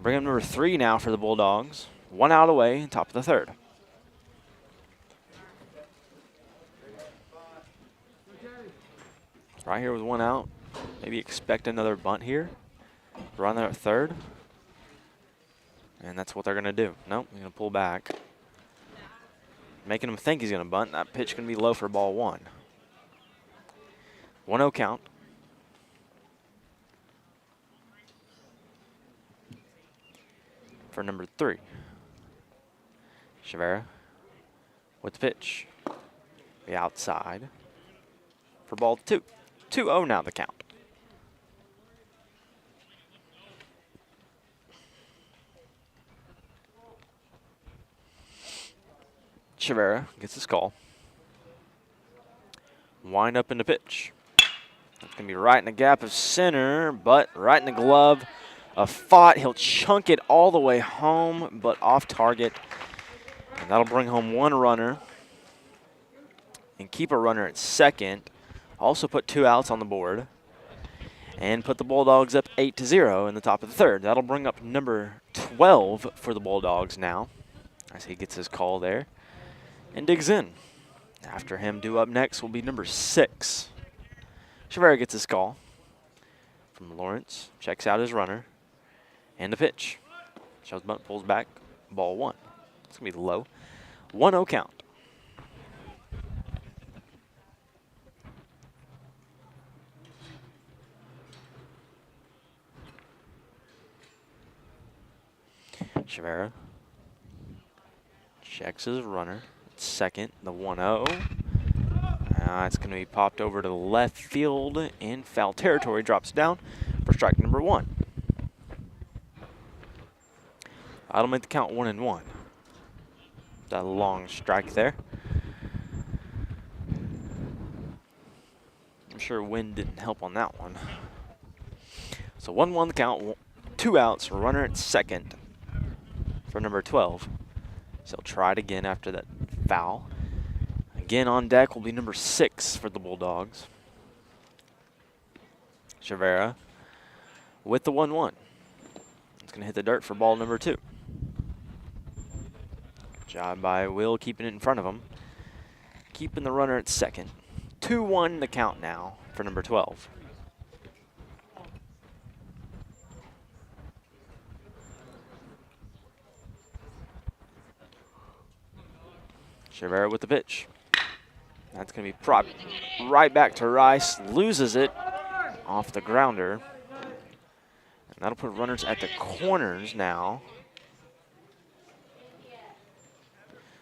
Bring up number 3 now for the Bulldogs. 1 out away, top of the third. Right here with 1 out. Maybe expect another bunt here. Runner at third. And that's what they're going to do. Nope, he's going to pull back. Making him think he's going to bunt. That pitch going to be low for ball 1. 1-0 count. For number 3. Chavera with the pitch. The outside for ball 2. 2-0 now the count. Chavera gets his call. Wind up in the pitch. It's going to be right in the gap of center, but right in the glove of Fott. He'll chunk it all the way home, but off target. And that'll bring home 1 runner and keep a runner at second. Also put 2 outs on the board and put the Bulldogs up 8-0 in the top of the third. That'll bring up number 12 for the Bulldogs now as he gets his call there and digs in. After him, due up next will be number 6. Chavera gets his call from Lawrence, checks out his runner, and the pitch. Shoves bunt, pulls back, ball 1. It's going to be low. 1-0 count. Chavera checks his runner. Second, the 1-0. It's going to be popped over to the left field in foul territory. Drops down for strike number 1. That'll make the count 1-1. That long strike there. I'm sure wind didn't help on that one. So 1-1 the count. 2 outs. Runner at second for number 12. So he'll try it again after that foul. Again on deck will be number 6 for the Bulldogs. Chavera with the 1-1. It's going to hit the dirt for ball number 2. Job by Will keeping it in front of him. Keeping the runner at second. 2-1 the count now for number 12. Chavera with the pitch. That's going to be propped right back to Rice. Loses it off the grounder. And that'll put runners at the corners now.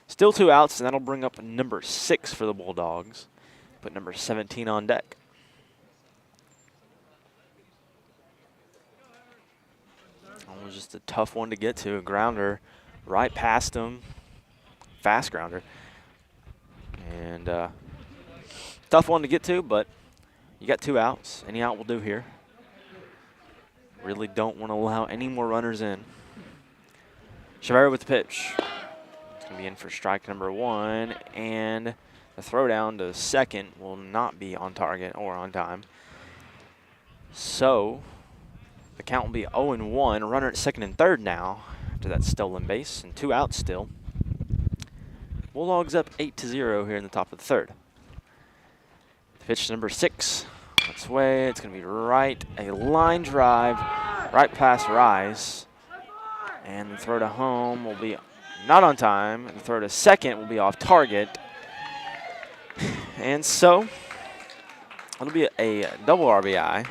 Still 2 outs, and that'll bring up number 6 for the Bulldogs. Put number 17 on deck. That was just a tough one to get to. A grounder right past him. Fast grounder. And tough one to get to, but you got 2 outs. Any out will do here. Really don't want to allow any more runners in. Chavera with the pitch. It's going to be in for strike number 1, and the throw down to second will not be on target or on time. So the count will be 0-1. Runner at second and third now after that stolen base, and 2 outs still. Bulldogs up 8-0 here in the top of the third. Pitch to number 6. On its way. It's going to be right. A line drive right past Rice. And the throw to home will be not on time. And the throw to second will be off target. And so it'll be a double RBI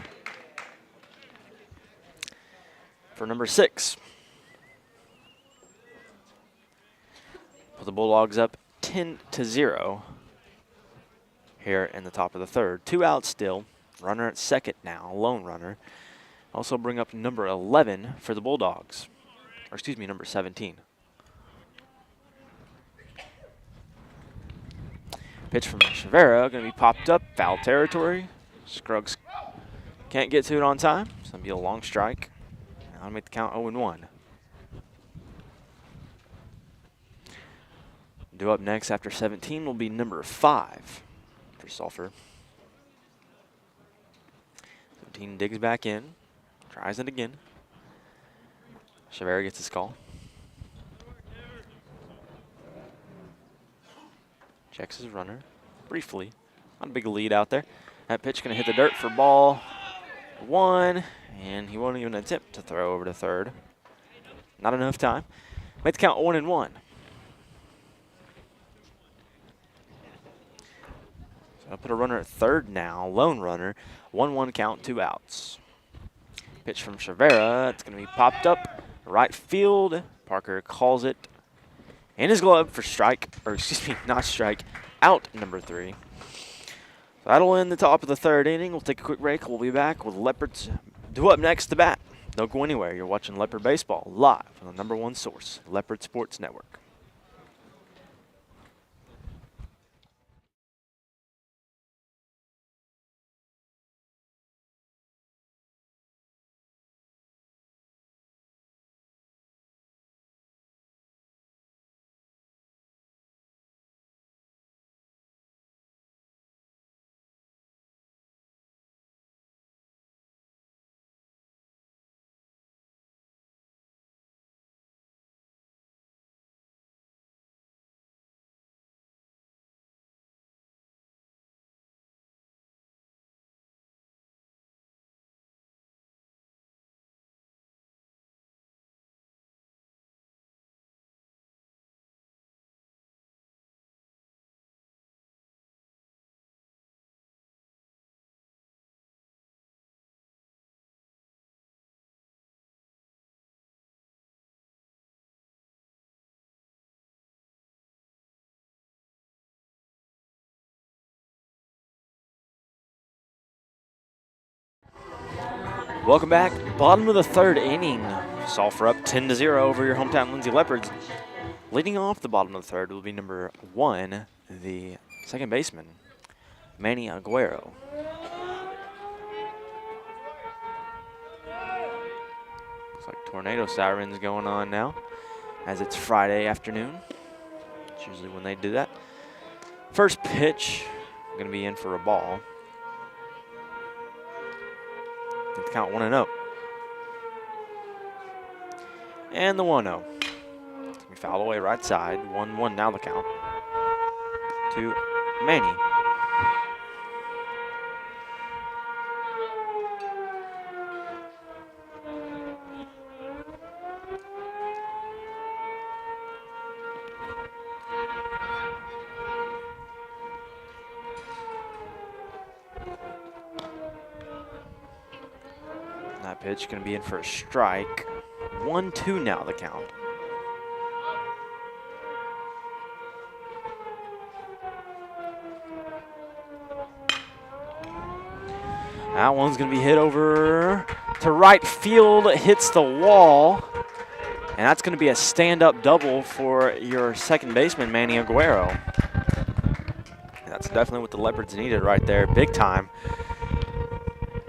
for number 6. Put the Bulldogs up 10-0 here in the top of the third. 2 outs still. Runner at second now, lone runner. Also bring up number 11 for the Bulldogs. Or excuse me, number 17. Pitch from Chavera, going to be popped up, foul territory. Scruggs can't get to it on time, so it'll be a long strike. I'll make the count 0-1. Due up next after 17 will be number 5 for Sulphur. 17 digs back in, tries it again. Chavera gets his call. Checks his runner briefly. Not a big lead out there. That pitch going to hit the dirt for ball 1, and he won't even attempt to throw over to third. Not enough time. Make the count 1-1. I'll put a runner at third now, lone runner. 1-1 count, 2 outs. Pitch from Chavera. It's going to be popped up right field. Parker calls it in his glove for strike, or excuse me, not strike, out number 3. So that'll end the top of the third inning. We'll take a quick break. We'll be back with Leopards due up next to bat. Don't go anywhere. You're watching Leopard Baseball live on the #1 source, Leopard Sports Network. Welcome back. Bottom of the third inning. Sulphur up 10-0 over your hometown Lindsay Leopards. Leading off the bottom of the third will be number 1, the second baseman, Manny Aguero. Looks like tornado sirens going on now, as it's Friday afternoon. It's usually when they do that. First pitch, going to be in for a ball. Get the count 1-0. And the 1-0. We foul away right side. 1-1 now the count. To Manny. That pitch going to be in for a strike. 1-2 now the count. That one's going to be hit over to right field. It hits the wall. And that's going to be a stand-up double for your second baseman, Manny Aguero. And that's definitely what the Leopards needed right there, big time.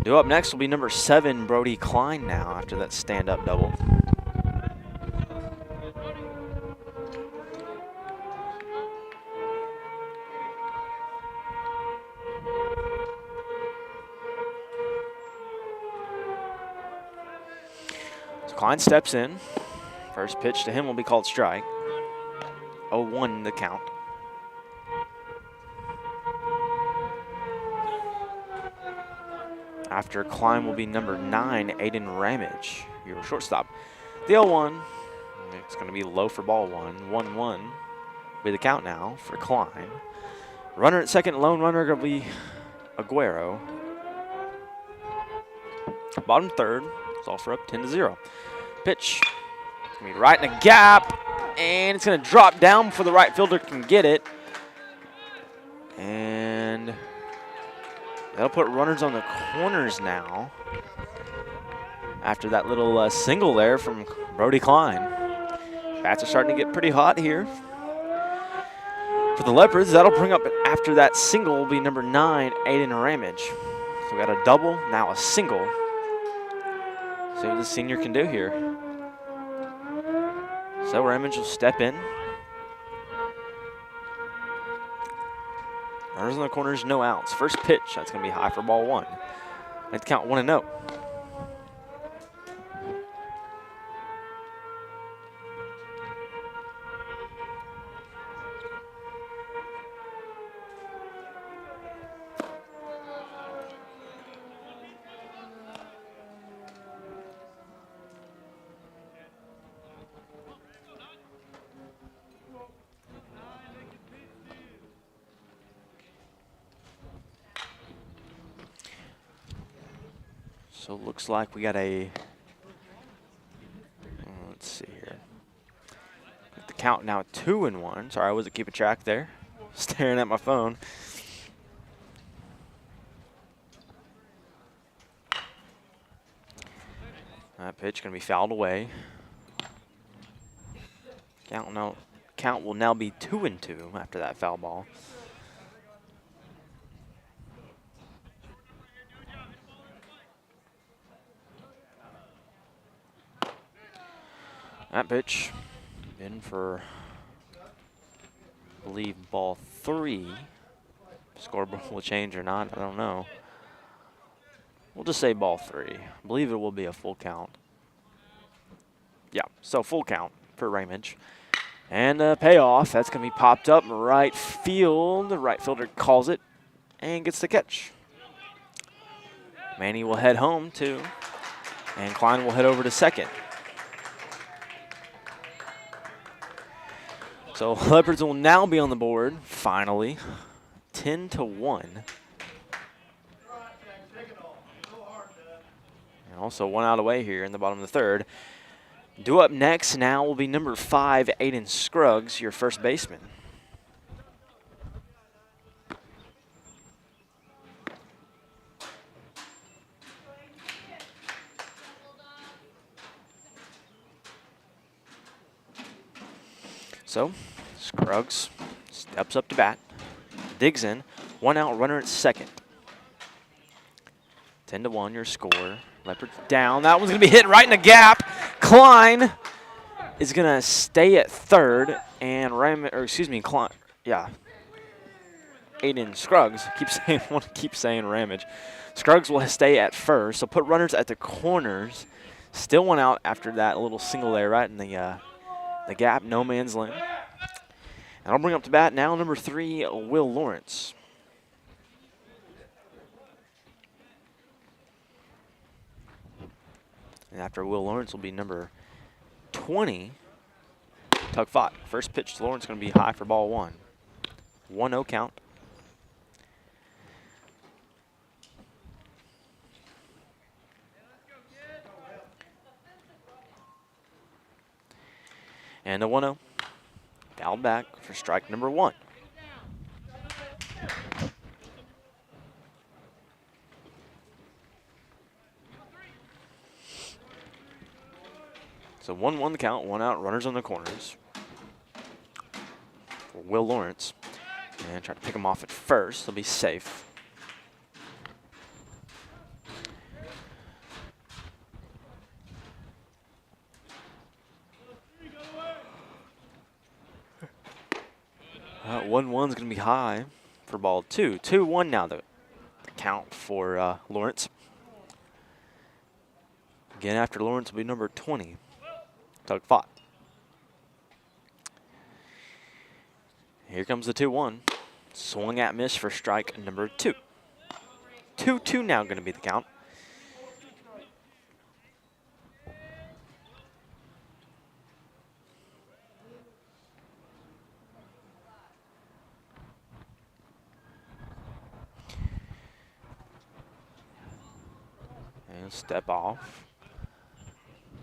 Due up next will be number 7, Brody Klein now after that stand-up double. So Klein steps in. First pitch to him will be called strike. 0-1 the count. After Klein will be number 9, Aiden Ramage, your shortstop. The 0-1, it's going to be low for ball 1. 1-1 will be the count now for Klein. Runner at second, lone runner going to be Aguero. Bottom third, Sulphur up 10-0. Pitch, it's going to be right in the gap, and it's going to drop down before the right fielder can get it. And that'll put runners on the corners now after that little single there from Brody Klein. Bats are starting to get pretty hot here. For the Leopards, that'll bring up after that single will be number 9, Aiden Ramage. So we got a double, now a single. See what the senior can do here. So Ramage will step in. Runners in the corners, no outs. First pitch, that's going to be high for ball 1. Let's count 1-0. So it looks like we got a, let's see here. Got the count now 2-1. Sorry, I wasn't keeping track there. Staring at my phone. That pitch going to be fouled away. Count will now be 2-2 after that foul ball. That pitch in for, I believe, ball 3. Scoreboard will change or not, I don't know. We'll just say ball 3. I believe it will be a full count. Yeah, so full count for Ramage. And a payoff, that's going to be popped up right field. The right fielder calls it and gets the catch. Manny will head home too, and Klein will head over to second. So Leopards will now be on the board, finally, 10-1. And also 1 out away here in the bottom of the third. Due up next now will be number 5, Aiden Scruggs, your first baseman. So, Scruggs steps up to bat, digs in, 1 out, runner at second. 10-1 your score. Leopards down. That one's going to be hit right in the gap. Klein is going to stay at third, and Klein, yeah. Aiden Scruggs, keep saying Ramage. Scruggs will stay at first, so put runners at the corners. Still 1 out after that little single there, right in the gap, no man's land. And I'll bring up to bat now number 3, Will Lawrence. And after Will Lawrence will be number 20, Tug Fott. First pitch to Lawrence going to be high for ball 1. 1-0 count. And a 1-0. Fouled back for strike number 1. So 1-1 the count, 1 out, runners on the corners for Will Lawrence. And try to pick him off at first. He'll be safe. One's going to be high for ball 2. 2-1 now the count for Lawrence. Again, after Lawrence will be number 20, Tug Fott. Here comes the 2-1. Swung at miss for strike number 2. 2-2 now going to be the count. And step off.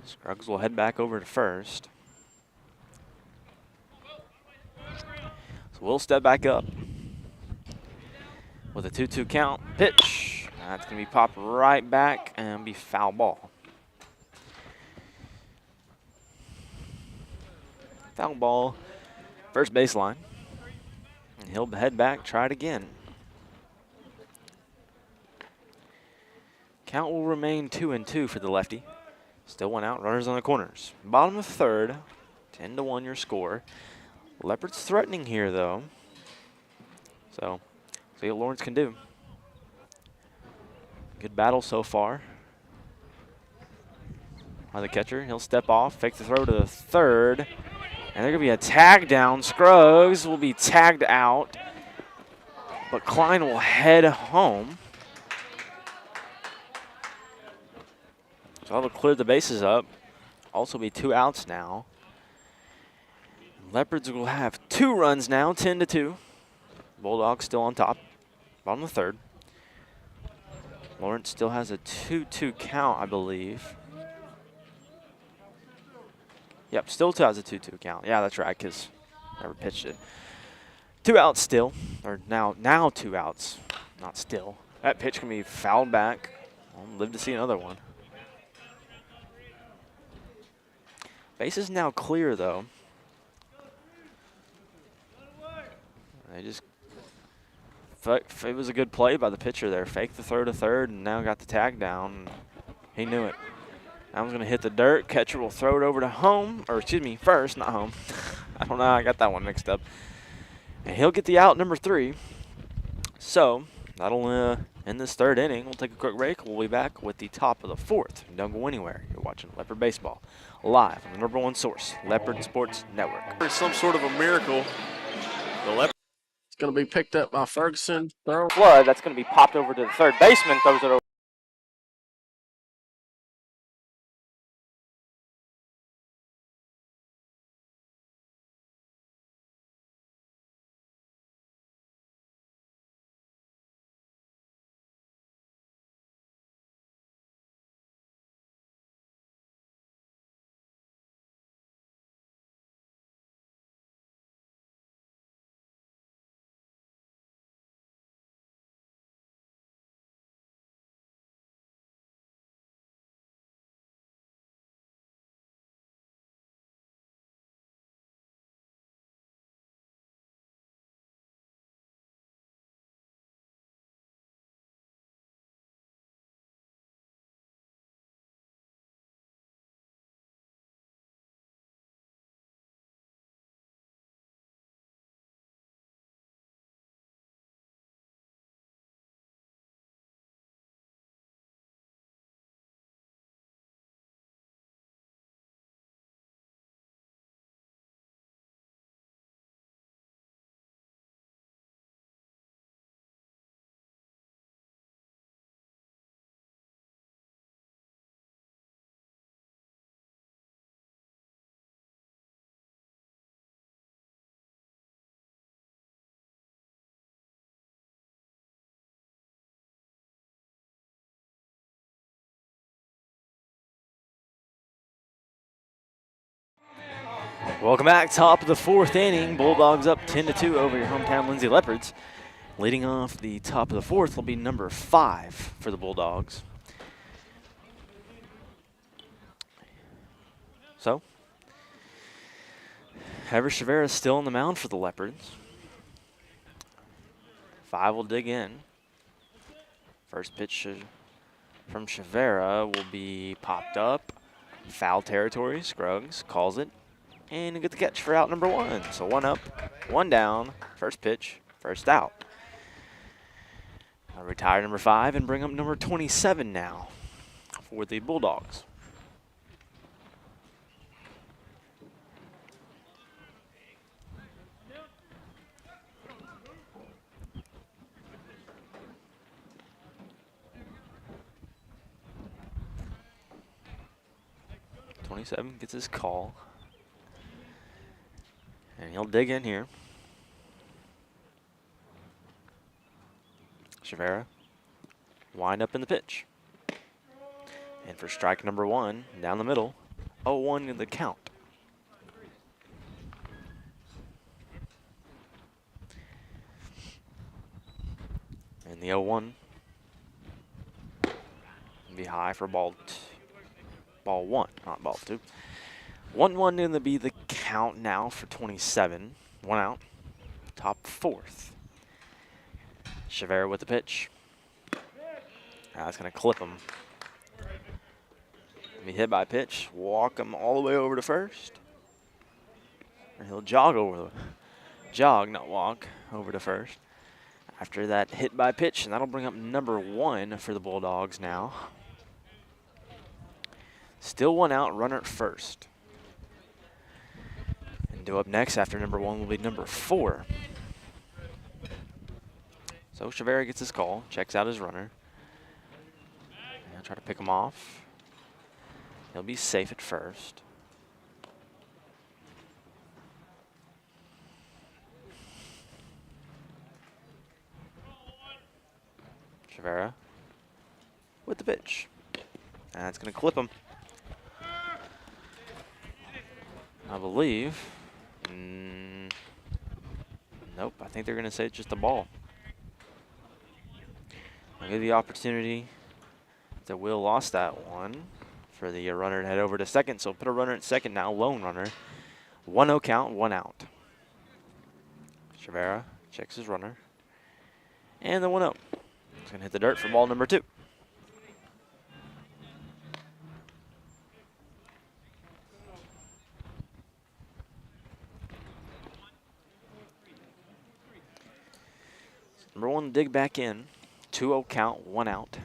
Scruggs will head back over to first. So we'll step back up with a 2-2 count. Pitch. That's going to be popped right back and be foul ball. Foul ball, first baseline. And he'll head back, try it again. Count will remain 2-2 for the lefty. Still 1 out, runners on the corners. Bottom of third, 10-1 your score. Leopards threatening here though. So, see what Lawrence can do. Good battle so far. By the catcher, he'll step off, fake the throw to the third. And there's going to be a tag down. Scruggs will be tagged out. But Klein will head home. So I'll clear the bases up. Also be 2 outs now. Leopards will have 2 runs now, 10-2. Bulldogs still on top. Bottom of the third. Lawrence still has a 2-2 count, I believe. Yep, still has a 2-2 count. Yeah, that's right, because never pitched it. 2 outs still, or now 2 outs, not still. That pitch can be fouled back. I'll live to see another one. Base is now clear, though. They just, it was a good play by the pitcher there. Faked the throw to third and now got the tag down. He knew it. That one's going to hit the dirt. Catcher will throw it over to home, or excuse me, first, not home. I don't know, I got that one mixed up. And he'll get the out, number 3. So that'll end this 3rd inning. We'll take a quick break. We'll be back with the top of the 4th. Don't go anywhere. You're watching Leopard Baseball live on the #1 source, Leopard Sports Network. There's some sort of a miracle. The Leopard is going to be picked up by Ferguson. Throw. Flood, that's going to be popped over to the third baseman, throws it over. Welcome back. Top of the fourth inning. Bulldogs up 10-2 over your hometown Lindsay Leopards. Leading off the top of the fourth will be number 5 for the Bulldogs. So, Hever Chavera is still on the mound for the Leopards. 5 will dig in. First pitch from Chavera will be popped up. Foul territory. Scruggs calls it. And you get the catch for out number 1. So 1 up, 1 down. First pitch, first out. I'll retire number 5 and bring up number 27 now for the Bulldogs. '27 gets his call. And he'll dig in here. Chavera, wind up in the pitch. And for strike number 1, down the middle, 0-1 in the count. And the 0-1 will be high for ball 1, not ball 2. 1-1 going to be the count now for 27. 1 out, top 4th. Chavera with the pitch. That's going to clip him. Be hit by pitch, walk him all the way over to first. Or he'll jog, not walk, over to first. After that hit by pitch, and that'll bring up number 1 for the Bulldogs now. Still 1 out, runner at first. And due up next after number 1 will be number 4. So Chavera gets his call, checks out his runner. And try to pick him off. He'll be safe at first. Chavera with the pitch. And that's going to clip him. I believe. Nope, I think they're going to say it's just a ball. I'll give the opportunity that Will lost that one for the runner to head over to second. So put a runner at second now, lone runner. 1-0 count, 1 out. Chavera checks his runner. And the 1-0. He's going to hit the dirt for ball number 2. Number 1 dig back in. 2-0 count, 1 out.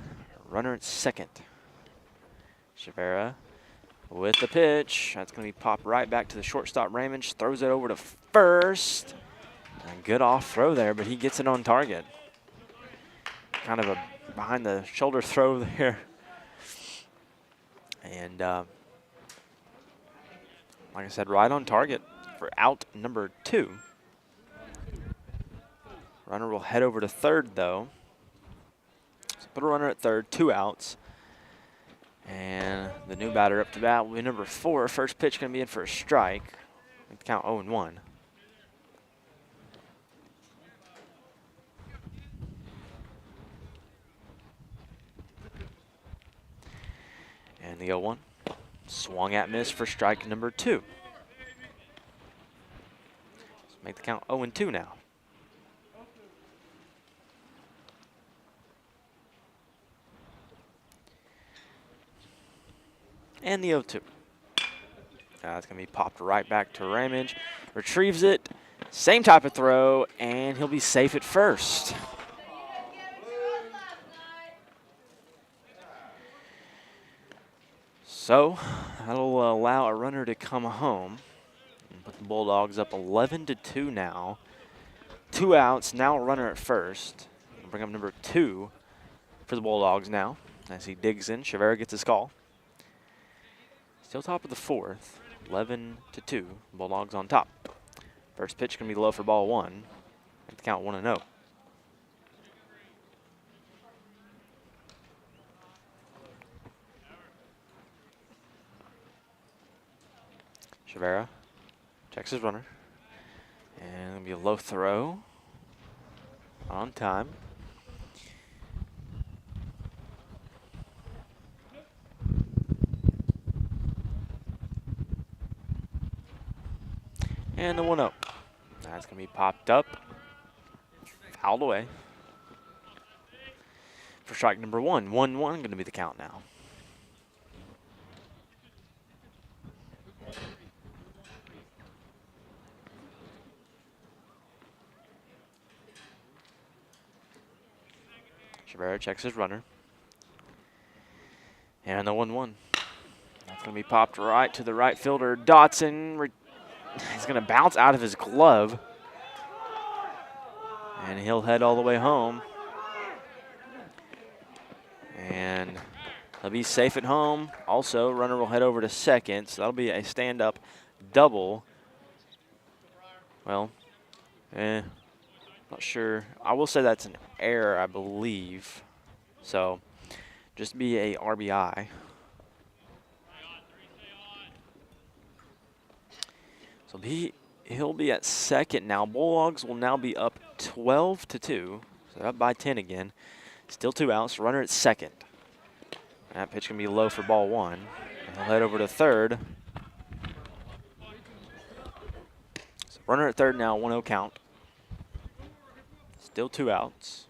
Runner at second. Chavera with the pitch. That's going to be popped right back to the shortstop, Raymond. Throws it over to first. A good off throw there, but he gets it on target. Kind of a behind the shoulder throw there. And like I said, right on target for out number 2. Runner will head over to third, though. So put a runner at third, 2 outs. And the new batter up to bat will be number 4. First pitch going to be in for a strike. Count 0-1. And the 0-1. Swung at miss for strike number 2. Let's make the count 0-2 now. And the 0-2. That's going to be popped right back to Ramage. Retrieves it. Same type of throw, and he'll be safe at first. So that'll allow a runner to come home and put the Bulldogs up 11-2 now. 2 outs, now a runner at first. We'll bring up number 2 for the Bulldogs now as he digs in. Chavera gets his call. Still top of the 4th, 11-2. Bulldogs on top. First pitch going to be low for ball 1. At the count 1-0. Chavera Checks his runner. And it'll be a low throw. On time. And the 1-0. That's going to be popped up. Fouled away. For strike number 1. 1-1 going to be the count now. Rivera checks his runner. And the 1-1. That's going to be popped right to the right fielder. Dotson, he's going to bounce out of his glove. And he'll head all the way home. And he'll be safe at home. Also, runner will head over to second. So that'll be a stand-up double. Well, not sure. I will say that's an error, I believe. So, just be a RBI. So he'll be at second now. Bulldogs will now be up 12-2. So they're up by 10 again. Still 2 outs. Runner at second. That pitch can be low for ball 1. And he'll head over to third. So runner at third now, 1-0 count. Still 2 outs.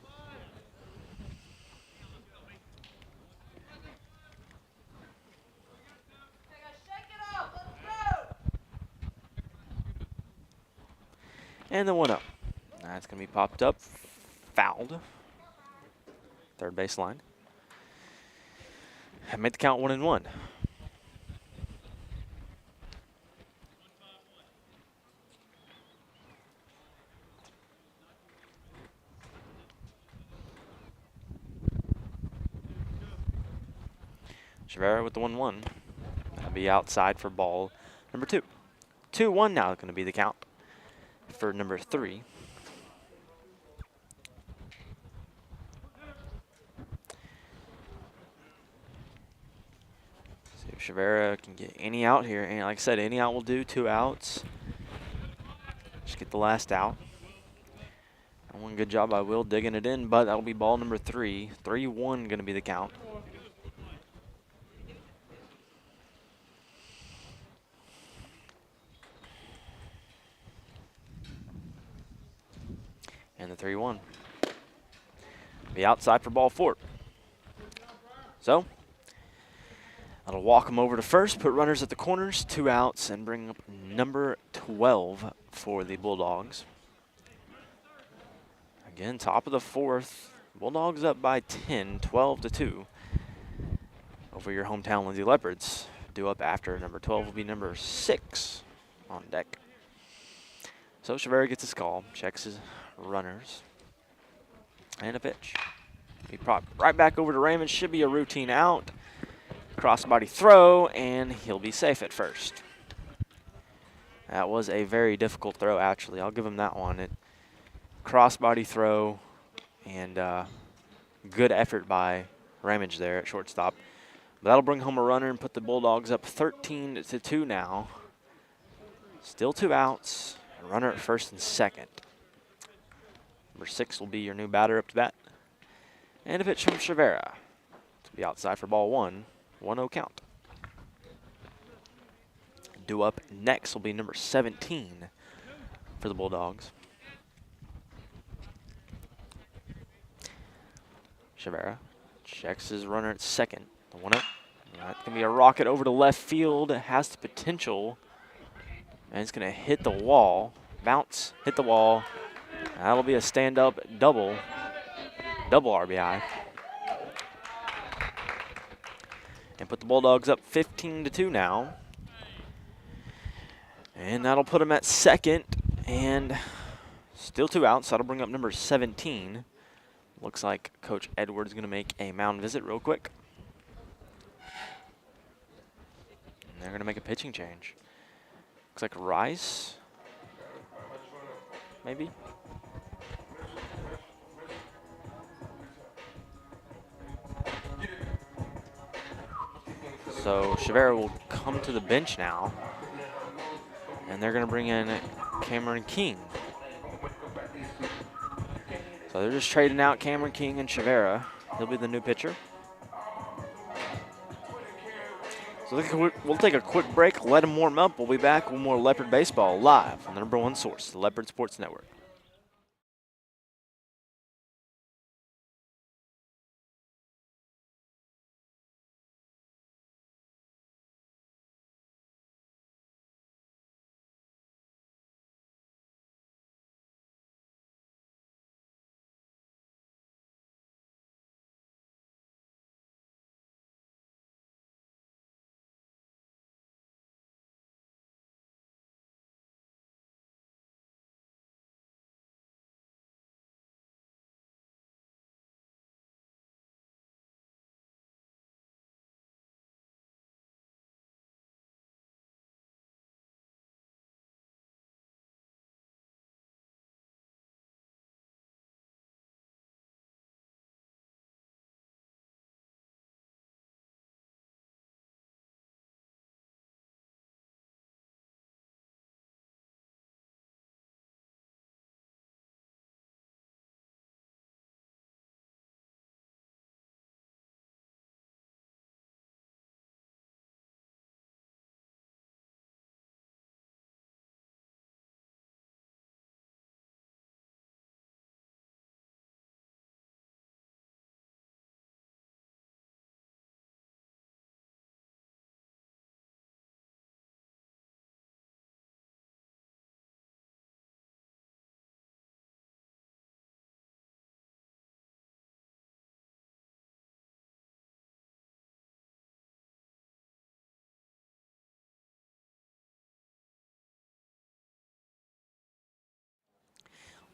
And the 1-0. That's going to be popped up, fouled. Third base line. And made the count 1-1. Rivera with the 1-1. That'll be outside for ball number 2. 2-1 now going to be the count for number 3. See if Rivera can get any out here. And like I said, any out will do. 2 outs. Just get the last out. And one good job by Will digging it in, but that'll be ball number 3. 3-1 going to be the count. And the 3-1. Be outside for ball 4. So, that'll walk him over to first, put runners at the corners, 2 outs, and bring up number 12 for the Bulldogs. Again, top of the 4th. Bulldogs up by 10, 12-2 over your hometown Lindsay Leopards. Due up after number 12 will be number 6 on deck. So Rivera gets his call, checks his runners, and a pitch. He propped right back over to Raymond. Should be a routine out. Crossbody throw, and he'll be safe at first. That was a very difficult throw, actually. I'll give him that one. Crossbody throw, and good effort by Ramage there at shortstop. But that'll bring home a runner and put the Bulldogs up 13-2 now. Still 2 outs. Runner at first and second. Number 6 will be your new batter up to bat. And a pitch from Rivera to be outside for ball 1. 1-0 count. Due up next will be number 17 for the Bulldogs. Rivera checks his runner at second. The 1-0. That's going to be a rocket over to left field. It has the potential. And it's going to hit the wall. Bounce, hit the wall. That'll be a stand-up double RBI. And put the Bulldogs up 15-2 now. And that'll put them at second. And still 2 outs, so that'll bring up number 17. Looks like Coach Edwards is going to make a mound visit real quick. And they're going to make a pitching change. Looks like Rice, maybe. So Rivera will come to the bench now. And and they're going to bring in Cameron King. So they're just trading out Cameron King and Chavera. He'll be the new pitcher. So we'll take a quick break, let them warm up. We'll be back with more Leopard baseball live on the #1 source, the Leopard Sports Network.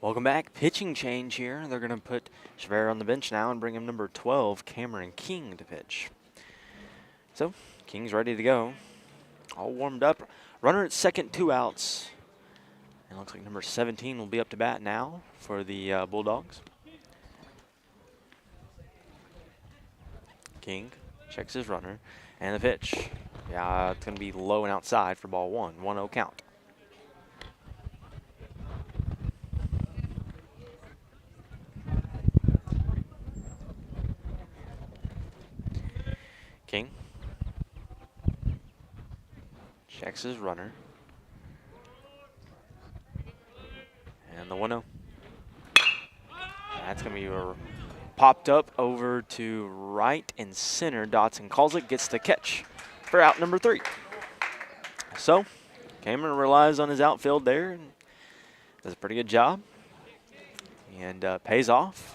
Welcome back. Pitching change here. They're going to put Chavera on the bench now and bring him number 12, Cameron King, to pitch. So King's ready to go. All warmed up. Runner at second, 2 outs. And looks like number 17 will be up to bat now for the Bulldogs. King checks his runner. And the pitch. Yeah, it's going to be low and outside for ball 1. 1-0 count. King checks his runner. And the 1-0. That's going to be popped up over to right and center. Dotson calls it, gets the catch for out number 3. So Cameron relies on his outfield there and does a pretty good job and pays off.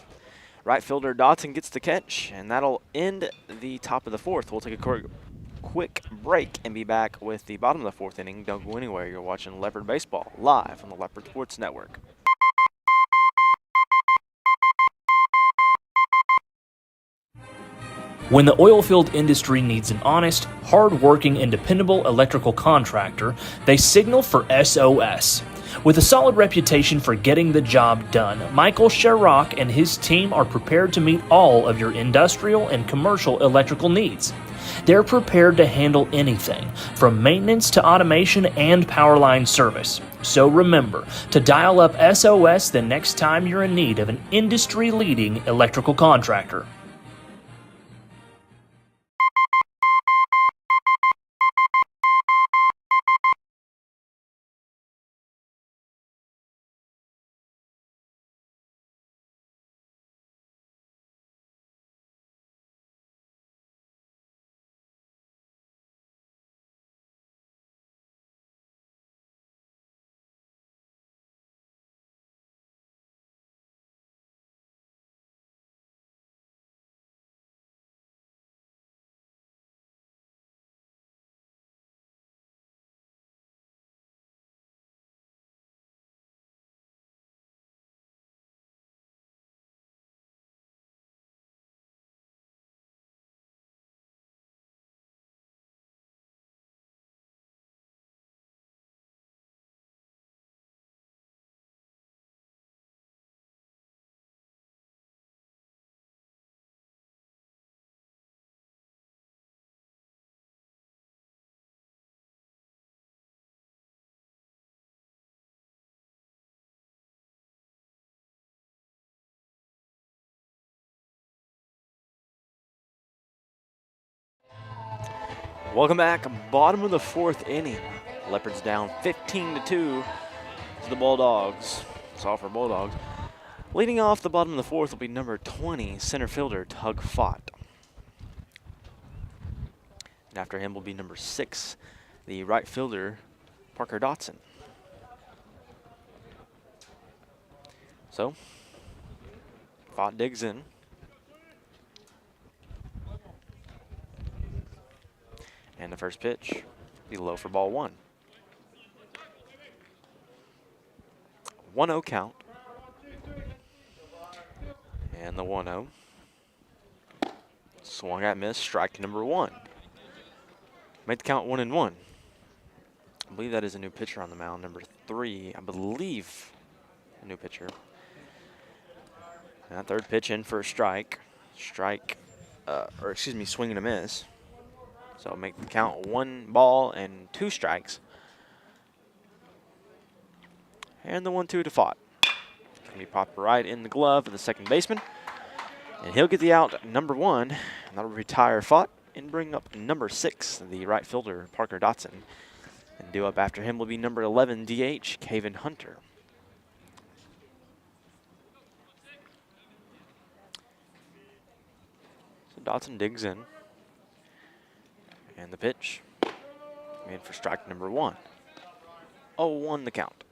Right fielder Dotson gets the catch, and that'll end the top of the 4th. We'll take a quick break and be back with the bottom of the 4th inning. Don't go anywhere. You're watching Leopard Baseball live on the Leopard Sports Network. When the oilfield industry needs an honest, hard-working, and dependable electrical contractor, they signal for SOS. With a solid reputation for getting the job done, Michael Sherrock and his team are prepared to meet all of your industrial and commercial electrical needs. They're prepared to handle anything, from maintenance to automation and power line service. So remember to dial up SOS the next time you're in need of an industry-leading electrical contractor. Welcome back. Bottom of the 4th inning. Leopards down 15-2 to the Bulldogs. Sulphur Bulldogs. Leading off the bottom of the 4th will be number 20, center fielder Tug Fott. And after him will be number 6, the right fielder Parker Dotson. So, Fott digs in. And the first pitch, be low for ball 1. 1-0 count. And the 1-0. Swung at, miss, strike number 1. Made the count 1-1. I believe that is a new pitcher on the mound, number 3. I believe a new pitcher. And that third pitch in for a strike. Swing and a miss. So make the count 1 ball and 2 strikes. And the 1-2 to Fott. Going to be popped right in the glove of the second baseman. And he'll get the out number 1. And that'll retire Fott and bring up number 6, the right fielder, Parker Dotson. And due up after him will be number 11, DH, Caven Hunter. So Dotson digs in. And the pitch, in for strike number 1. 0-1 the count.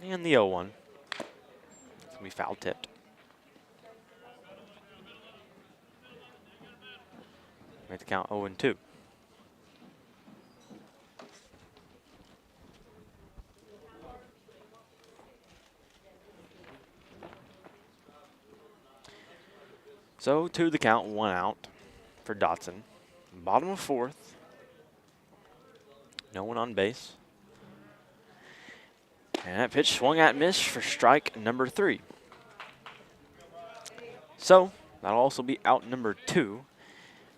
And the 0-1. It's going to be foul tipped. Make the count 0-2. So, to the count, 1 out for Dotson. Bottom of 4th. No one on base. And that pitch swung at, miss for strike number 3. So, that'll also be out number 2.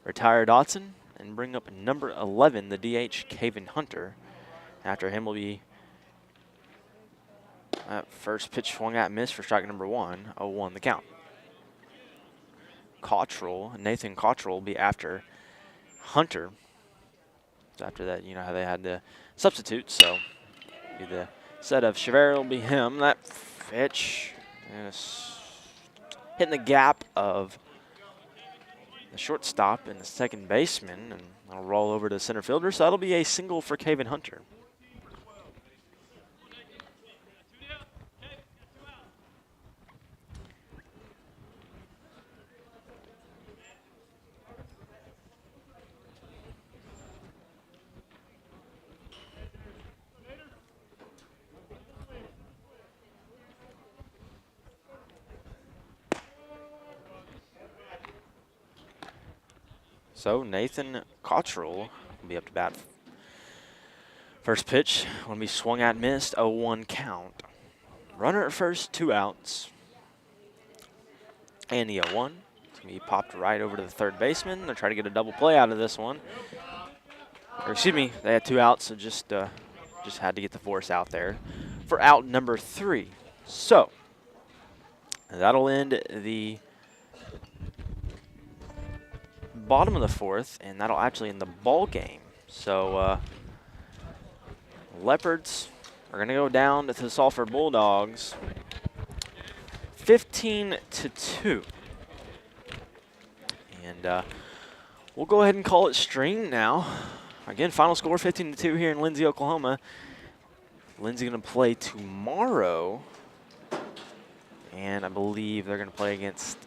Retire Dotson and bring up number 11, the DH, Caven Hunter. After him will be that first pitch swung at, miss for strike number 1. 0-1 the count. Nathan Cottrell will be after Hunter. So after that, you know how they had the substitute, so be the set of Chevere will be him. That pitch hitting the gap of the shortstop and the second baseman, and that'll roll over to the center fielder, so that'll be a single for Caven Hunter. So Nathan Cottrell will be up to bat. First pitch will be swung at, missed, 0-1 count. Runner at first, 2 outs. And the 0-1. It's going to be popped right over to the third baseman. They'll try to get a double play out of this one. Or excuse me, they had 2 outs, so just had to get the force out there for out number 3. So that'll end the bottom of the 4th, and that'll actually end the ball game. So Leopards are going to go down to the Sulphur Bulldogs 15-2. And we'll go ahead and call it stream now. Again, final score 15-2 here in Lindsay, Oklahoma. Lindsay going to play tomorrow, and I believe they're going to play against,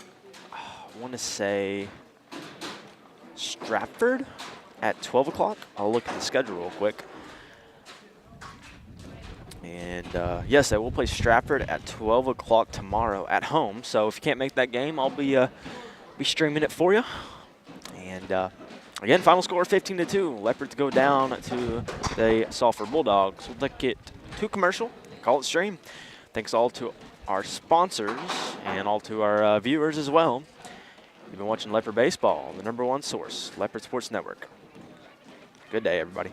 I want to say, Stratford at 12 o'clock. I'll look at the schedule real quick. And yes, I will play Stratford at 12 o'clock tomorrow at home. So if you can't make that game, I'll be streaming it for you. And again, final score 15-2. Leopards go down to the Sulphur Bulldogs. We'll get to commercial. Call it stream. Thanks all to our sponsors and all to our viewers as well. You've been watching Leopard Baseball, the #1 source, Leopard Sports Network. Good day, everybody.